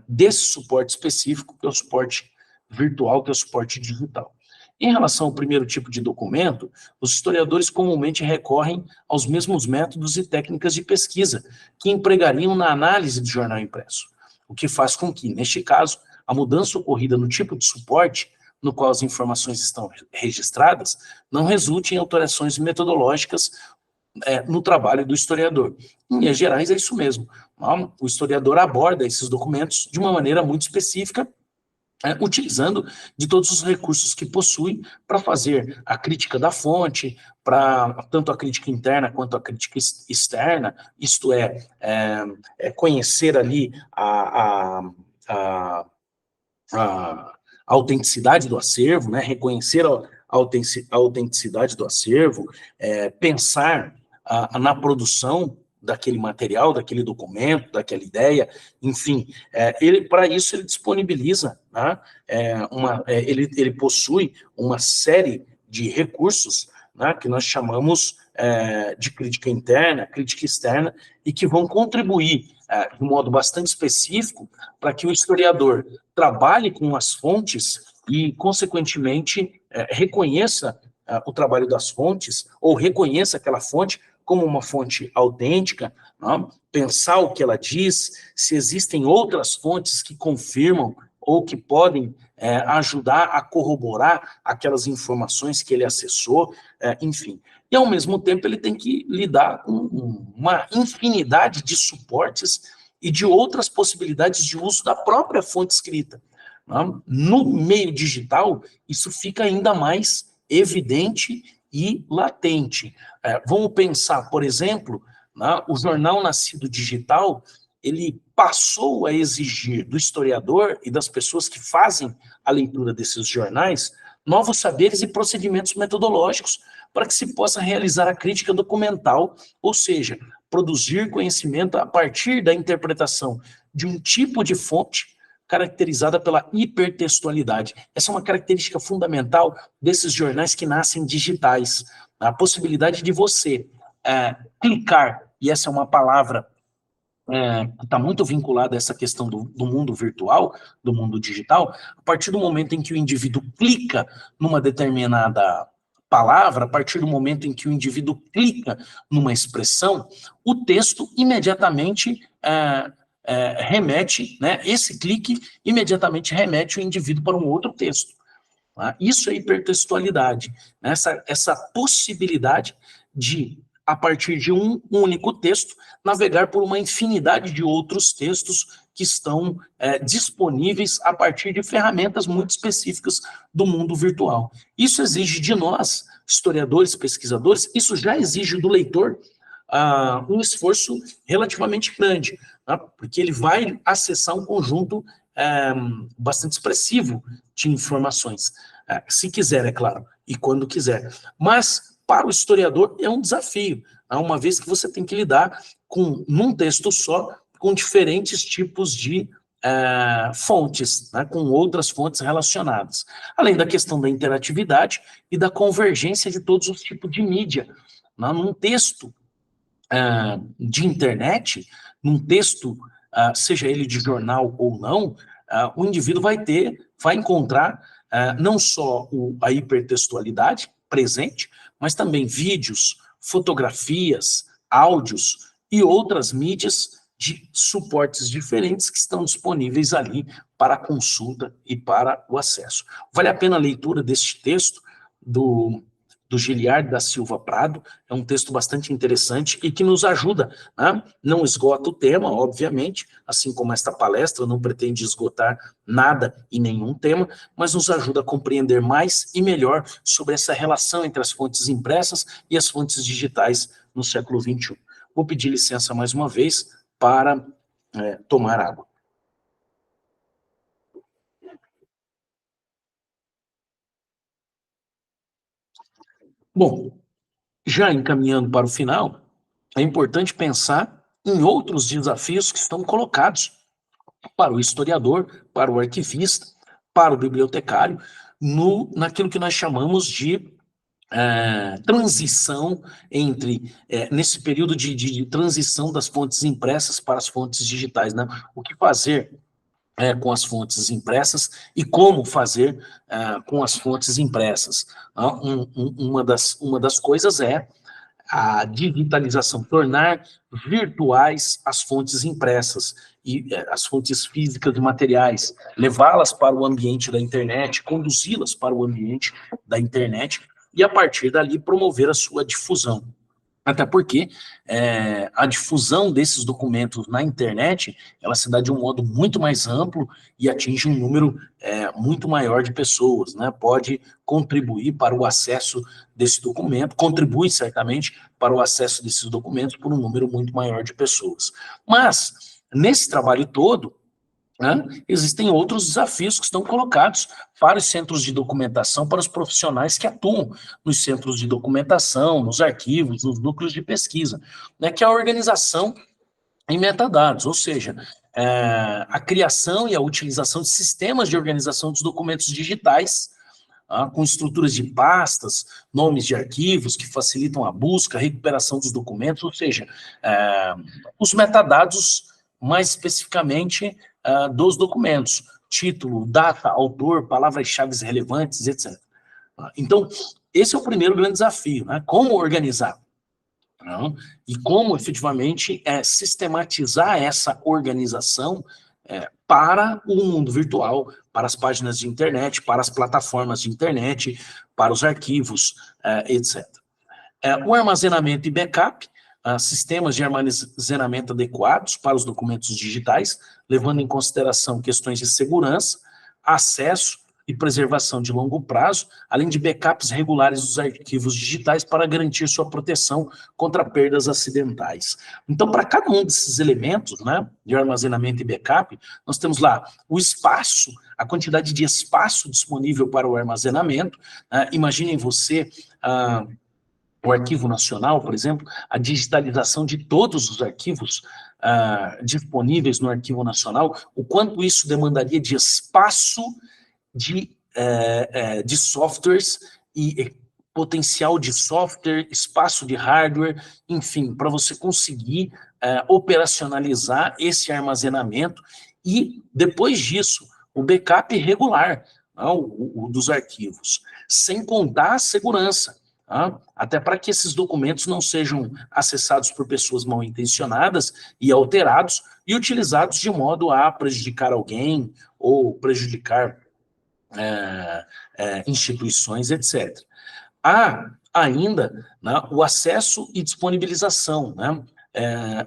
[SPEAKER 1] desse suporte específico, que é o suporte virtual, que é o suporte digital. Em relação ao primeiro tipo de documento, os historiadores comumente recorrem aos mesmos métodos e técnicas de pesquisa que empregariam na análise do jornal impresso, o que faz com que, neste caso, a mudança ocorrida no tipo de suporte no qual as informações estão registradas não resulte em alterações metodológicas no trabalho do historiador. Em linhas gerais, é isso mesmo. O historiador aborda esses documentos de uma maneira muito específica, utilizando de todos os recursos que possui para fazer a crítica da fonte, para tanto a crítica interna quanto a crítica externa, isto conhecer ali a autenticidade do acervo, né, reconhecer a autenticidade do acervo, pensar na produção daquele material, daquele documento, daquela ideia, enfim, para isso ele disponibiliza, né, ele possui uma série de recursos, né, que nós chamamos de crítica interna, crítica externa, e que vão contribuir de modo bastante específico para que o historiador trabalhe com as fontes e, consequentemente, reconheça o trabalho das fontes, ou reconheça aquela fonte como uma fonte autêntica, não? Pensar o que ela diz, se existem outras fontes que confirmam ou que podem ajudar a corroborar aquelas informações que ele acessou, enfim. E, ao mesmo tempo, ele tem que lidar com uma infinidade de suportes e de outras possibilidades de uso da própria fonte escrita. Não? No meio digital, isso fica ainda mais evidente e latente. Vamos pensar, por exemplo, né, o jornal nascido digital, ele passou a exigir do historiador e das pessoas que fazem a leitura desses jornais novos saberes e procedimentos metodológicos para que se possa realizar a crítica documental, ou seja, produzir conhecimento a partir da interpretação de um tipo de fonte caracterizada pela hipertextualidade. Essa é uma característica fundamental desses jornais que nascem digitais. A possibilidade de você clicar, e essa é uma palavra que está muito vinculada a essa questão do mundo virtual, do mundo digital, a partir do momento em que o indivíduo clica numa determinada palavra, a partir do momento em que o indivíduo clica numa expressão, o texto imediatamente remete, né, esse clique imediatamente remete o indivíduo para um outro texto. Tá? Isso é hipertextualidade, né? Essa possibilidade de a partir de um único texto, navegar por uma infinidade de outros textos que estão disponíveis a partir de ferramentas muito específicas do mundo virtual. Isso exige de nós, historiadores, pesquisadores, isso já exige do leitor um esforço relativamente grande, tá? Porque ele vai acessar um conjunto bastante expressivo de informações, se quiser, é claro, e quando quiser. Mas, para o historiador, é um desafio, tá? Uma vez que você tem que lidar num texto só, com diferentes tipos de fontes, né, com outras fontes relacionadas. Além da questão da interatividade e da convergência de todos os tipos de mídia. Né? Num texto de internet, num texto, seja ele de jornal ou não, o indivíduo vai encontrar não só a hipertextualidade presente, mas também vídeos, fotografias, áudios e outras mídias de suportes diferentes que estão disponíveis ali para a consulta e para o acesso. Vale a pena a leitura deste texto do Giliard da Silva Prado, é um texto bastante interessante e que nos ajuda, né? Não esgota o tema, obviamente, assim como esta palestra não pretende esgotar nada e nenhum tema, mas nos ajuda a compreender mais e melhor sobre essa relação entre as fontes impressas e as fontes digitais no século XXI. Vou pedir licença mais uma vez para tomar água. Bom, já encaminhando para o final, é importante pensar em outros desafios que estão colocados para o historiador, para o arquivista, para o bibliotecário, naquilo que nós chamamos de transição nesse período de transição das fontes impressas para as fontes digitais, né? O que fazer com as fontes impressas e como fazer com as fontes impressas. Uma das coisas é a digitalização, tornar virtuais as fontes impressas e as fontes físicas de materiais, levá-las para o ambiente da internet, conduzi-las para o ambiente da internet e, a partir dali, promover a sua difusão. Até porque a difusão desses documentos na internet, ela se dá de um modo muito mais amplo e atinge um número muito maior de pessoas, né? Pode contribuir para o acesso desse documento, contribui certamente para o acesso desses documentos por um número muito maior de pessoas. Mas, nesse trabalho todo, existem outros desafios que estão colocados para os centros de documentação, para os profissionais que atuam nos centros de documentação, nos arquivos, nos núcleos de pesquisa, né, que é a organização em metadados, ou seja, a criação e a utilização de sistemas de organização dos documentos digitais, com estruturas de pastas, nomes de arquivos que facilitam a busca, a recuperação dos documentos, ou seja, os metadados mais especificamente dos documentos, título, data, autor, palavras-chave relevantes, etc. Então, esse é o primeiro grande desafio, né? Como organizar? E como, efetivamente, sistematizar essa organização para o mundo virtual, para as páginas de internet, para as plataformas de internet, para os arquivos, etc. O armazenamento e backup, sistemas de armazenamento adequados para os documentos digitais, levando em consideração questões de segurança, acesso e preservação de longo prazo, além de backups regulares dos arquivos digitais para garantir sua proteção contra perdas acidentais. Então, para cada um desses elementos, né, de armazenamento e backup, nós temos lá o espaço, a quantidade de espaço disponível para o armazenamento. Imaginem você o Arquivo Nacional, por exemplo, a digitalização de todos os arquivos disponíveis no Arquivo Nacional, o quanto isso demandaria de espaço de softwares e potencial de software, espaço de hardware, enfim, para você conseguir operacionalizar esse armazenamento e, depois disso, o backup regular, o dos arquivos, sem contar a segurança. Até para que esses documentos não sejam acessados por pessoas mal intencionadas e alterados e utilizados de modo a prejudicar alguém ou prejudicar instituições, etc. Há ainda, né, o acesso e disponibilização, né,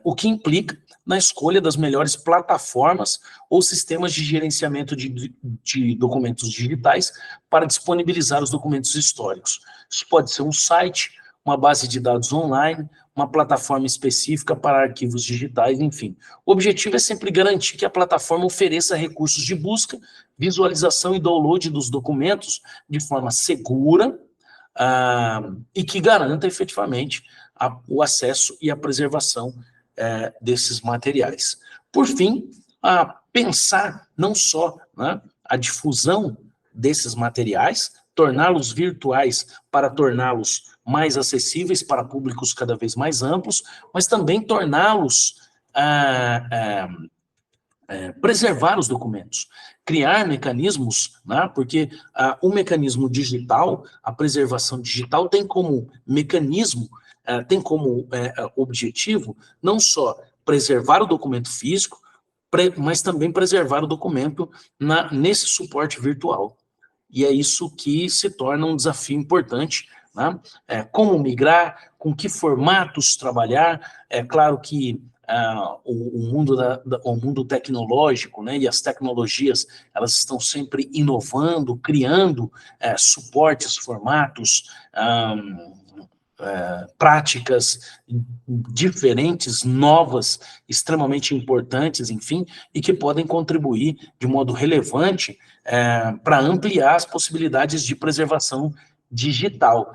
[SPEAKER 1] o que implica na escolha das melhores plataformas ou sistemas de gerenciamento de documentos digitais para disponibilizar os documentos históricos. Isso pode ser um site, uma base de dados online, uma plataforma específica para arquivos digitais, enfim. O objetivo é sempre garantir que a plataforma ofereça recursos de busca, visualização e download dos documentos de forma segura, e que garanta efetivamente o acesso e a preservação desses materiais. Por fim, pensar não só, né, a difusão desses materiais, torná-los virtuais para torná-los mais acessíveis para públicos cada vez mais amplos, mas também torná-los preservar os documentos, criar mecanismos, né, porque o mecanismo digital, a preservação digital tem como mecanismo, tem como objetivo não só preservar o documento físico, mas também preservar o documento nesse suporte virtual. E é isso que se torna um desafio importante, né? Como migrar, com que formatos trabalhar. É claro que o mundo tecnológico, né, e as tecnologias, elas estão sempre inovando, criando suportes, formatos, práticas diferentes, novas, extremamente importantes, enfim, e que podem contribuir de modo relevante para ampliar as possibilidades de preservação digital.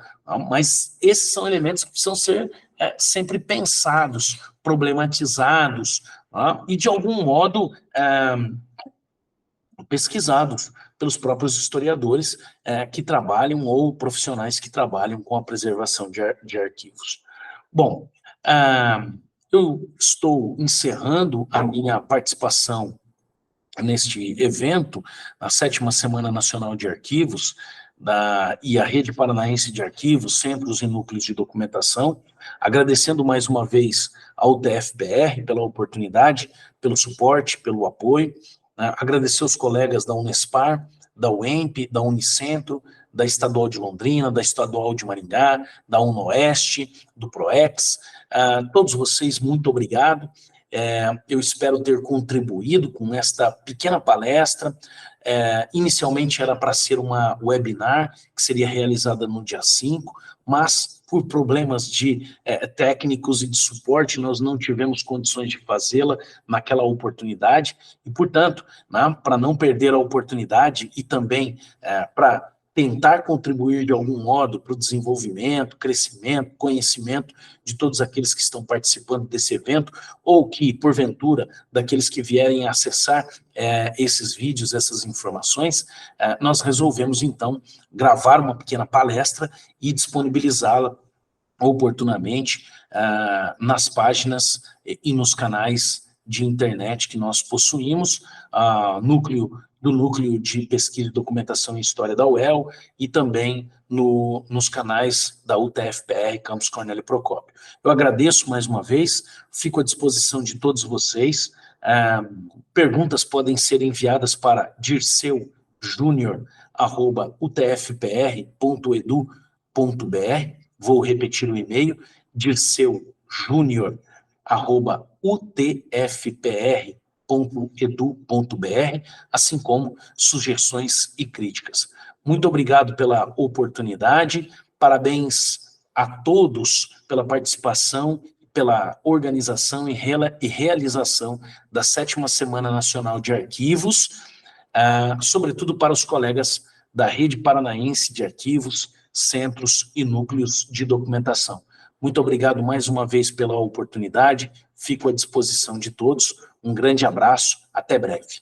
[SPEAKER 1] Mas esses são elementos que precisam ser sempre pensados, problematizados, e de algum modo pesquisados pelos próprios historiadores que trabalham ou profissionais que trabalham com a preservação de arquivos. Bom, eu estou encerrando a minha participação neste evento, na 7ª Semana Nacional de Arquivos, e a Rede Paranaense de Arquivos, Centros e Núcleos de Documentação, agradecendo mais uma vez ao TFPR pela oportunidade, pelo suporte, pelo apoio, agradecer aos colegas da Unespar, da UEMP, da Unicentro, da Estadual de Londrina, da Estadual de Maringá, da UNOeste, do PROEX, todos vocês, muito obrigado. Eu espero ter contribuído com esta pequena palestra. Inicialmente era para ser uma webinar, que seria realizada no dia 5, mas por problemas técnicos e de suporte, nós não tivemos condições de fazê-la naquela oportunidade, e, portanto, né, para não perder a oportunidade e também para tentar contribuir de algum modo para o desenvolvimento, crescimento, conhecimento de todos aqueles que estão participando desse evento, ou que, porventura, daqueles que vierem a acessar esses vídeos, essas informações, nós resolvemos, então, gravar uma pequena palestra e disponibilizá-la oportunamente nas páginas e nos canais de internet que nós possuímos, do Núcleo de Pesquisa e Documentação em História da UEL e também nos canais da UTFPR, Campus Cornélio Procópio. Eu agradeço mais uma vez, fico à disposição de todos vocês. Perguntas podem ser enviadas para dirceujunior@utfpr.edu.br. Vou repetir o e-mail, dirceujunior@utfpr.edu.br, assim como sugestões e críticas. Muito obrigado pela oportunidade, parabéns a todos pela participação, pela organização e realização da 7ª Semana Nacional de Arquivos, sobretudo para os colegas da Rede Paranaense de Arquivos, Centros e Núcleos de Documentação. Muito obrigado mais uma vez pela oportunidade, fico à disposição de todos, um grande abraço, até breve.